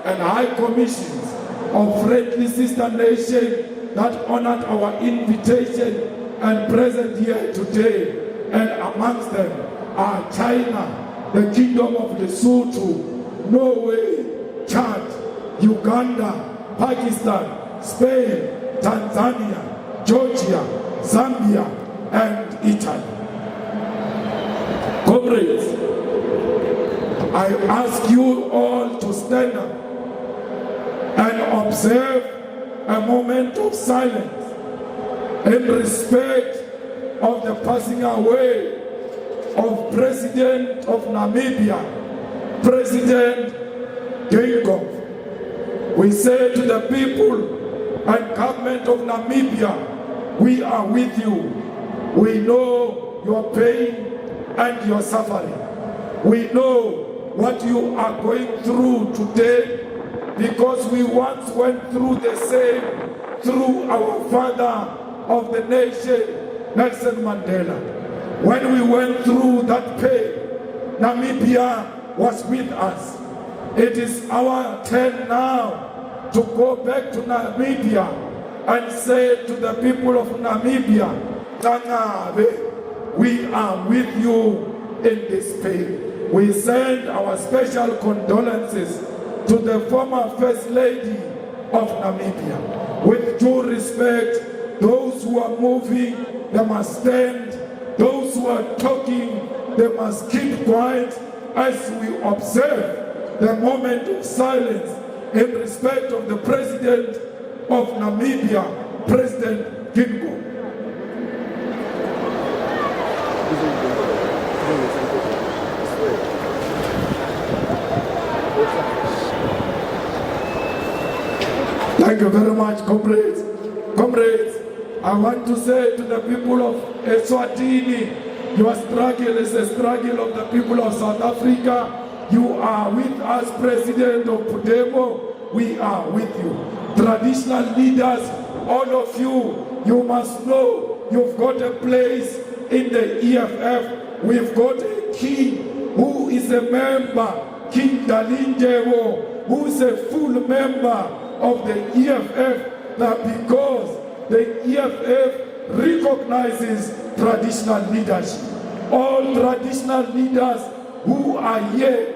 and high commissions of friendly sister nations that honored our invitation and present here today. And amongst them are China, the Kingdom of Lesotho, Norway, Chad, Uganda, Pakistan, Spain, Tanzania, Georgia, Zambia, and Italy. Comrades, I ask you all to stand up and observe a moment of silence in respect of the passing away of President of Namibia, President Jacob. We say to the people and government of Namibia, we are with you. We know your pain and your suffering. We know what you are going through today because we once went through the same through our father of the nation, Nelson Mandela. When we went through that pain, Namibia was with us. It is our turn now to go back to Namibia and say to the people of Namibia, Tangabe, we are with you in this pain. We send our special condolences to the former First Lady of Namibia. With due respect, those who are moving, they must stand. Those who are talking, they must keep quiet as we observe the moment of silence in respect of the President of Namibia, President Gingo. Thank you very much, comrades. Comrades, I want to say to the people of Eswatini, your struggle is a struggle of the people of South Africa. You are with us, President of Podemo. We are with you. Traditional leaders, all of you, you must know you've got a place in the EFF. We've got a king who is a member, King Dalinjewo, who is a full member of the EFF, that because the EFF recognizes traditional leadership. All traditional leaders who are here,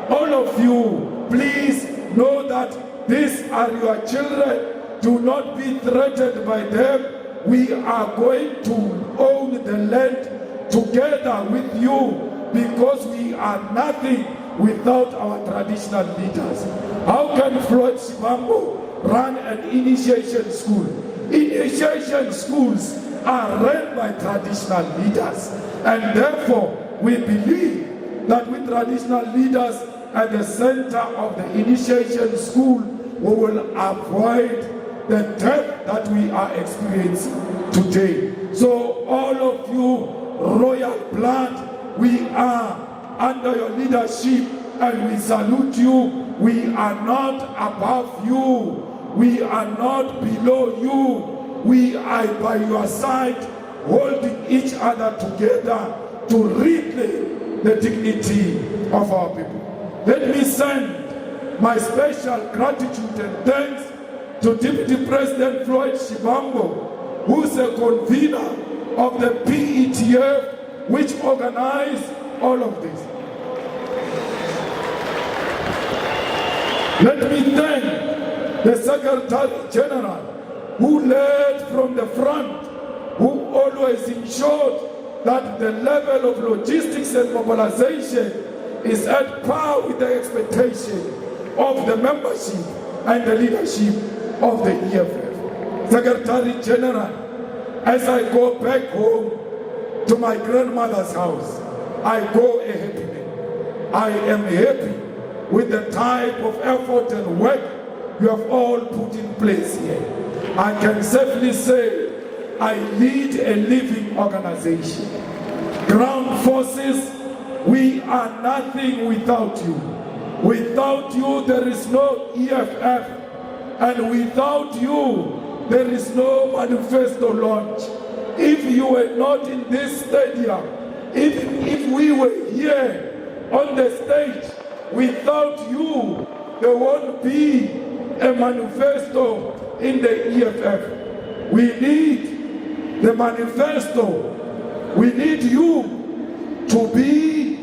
all of you, please know that these are your children. Do not be threatened by them. We are going to own the land together with you because we are nothing without our traditional leaders. How can Floyd Shivambo run an initiation school? Initiation schools are run by traditional leaders, and therefore we believe that with traditional leaders at the center of the initiation school, we will avoid the death that we are experiencing today. So all of you, royal blood, we are under your leadership and we salute you. We are not above you. We are not below you. We are by your side holding each other together to reclaim the dignity of our people. Let me send my special gratitude and thanks to Deputy President Floyd Shivambo, who is a convener of the PETF, which organized all of this. Let me thank the Secretary General, who led from the front, who always ensured that the level of logistics and mobilization is at par with the expectation of the membership and the leadership of the EFF. Secretary General, as I go back home to my grandmother's house, I go a happy man. I am happy with the type of effort and work you have all put in place here. I can safely say I lead a living organization. Ground forces, we are nothing without you. Without you, there is no EFF. And without you, there is no Manufesto launch. If you were not in this stadium, even if we were here on the stage, without you, there won't be a Manifesto in the EFF. We need the Manifesto. We need you to be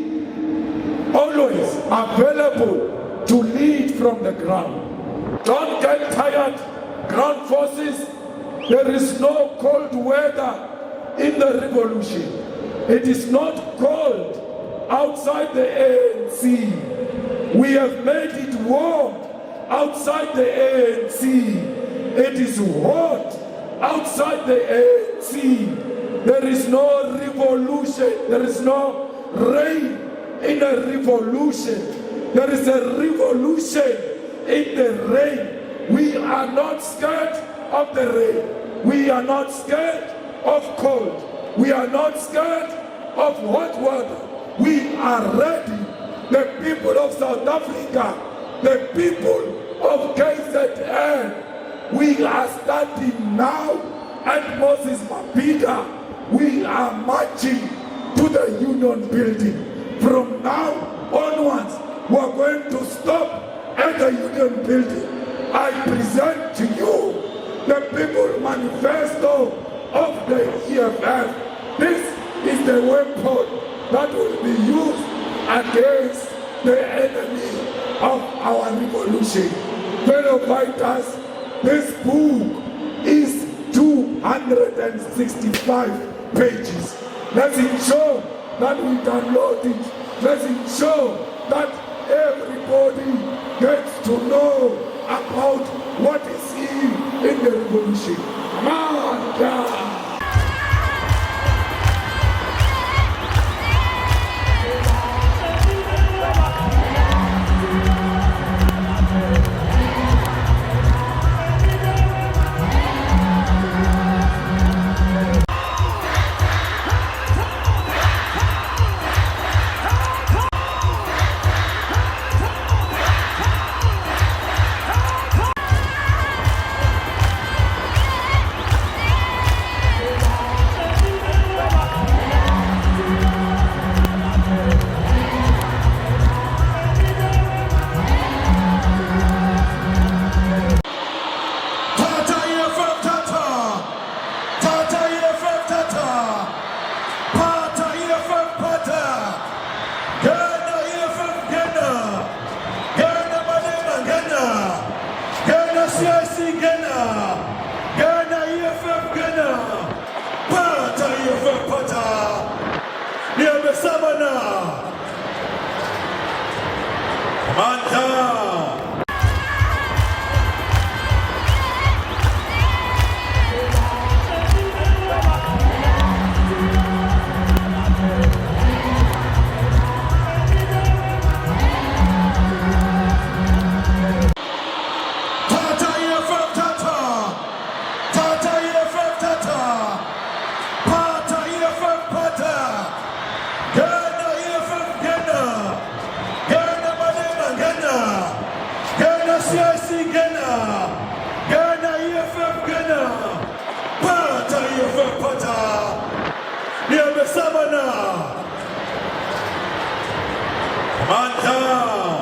always available to lead from the ground. Don't get tired, ground forces. There is no cold weather in the revolution. It is not cold outside the ANC. We have made it warm outside the ANC. It is hot outside the ANC. There is no revolution. There is no rain in a revolution. There is a revolution in the rain. We are not scared of the rain. We are not scared of cold. We are not scared of hot water. We are ready. The people of South Africa, the people of KZN, we are starting now at Moses Mabhida. We are marching to the Union Building. From now onwards, we are going to stop at the Union Building. I present to you the People Manifesto of the EFF. This is the weapon that will be used against the enemy of our revolution. Fellow fighters, this book is 265 pages. Let's ensure that we download it. Let's ensure that everybody gets to know about what is in the revolution. Manda! Ghana, Mandla.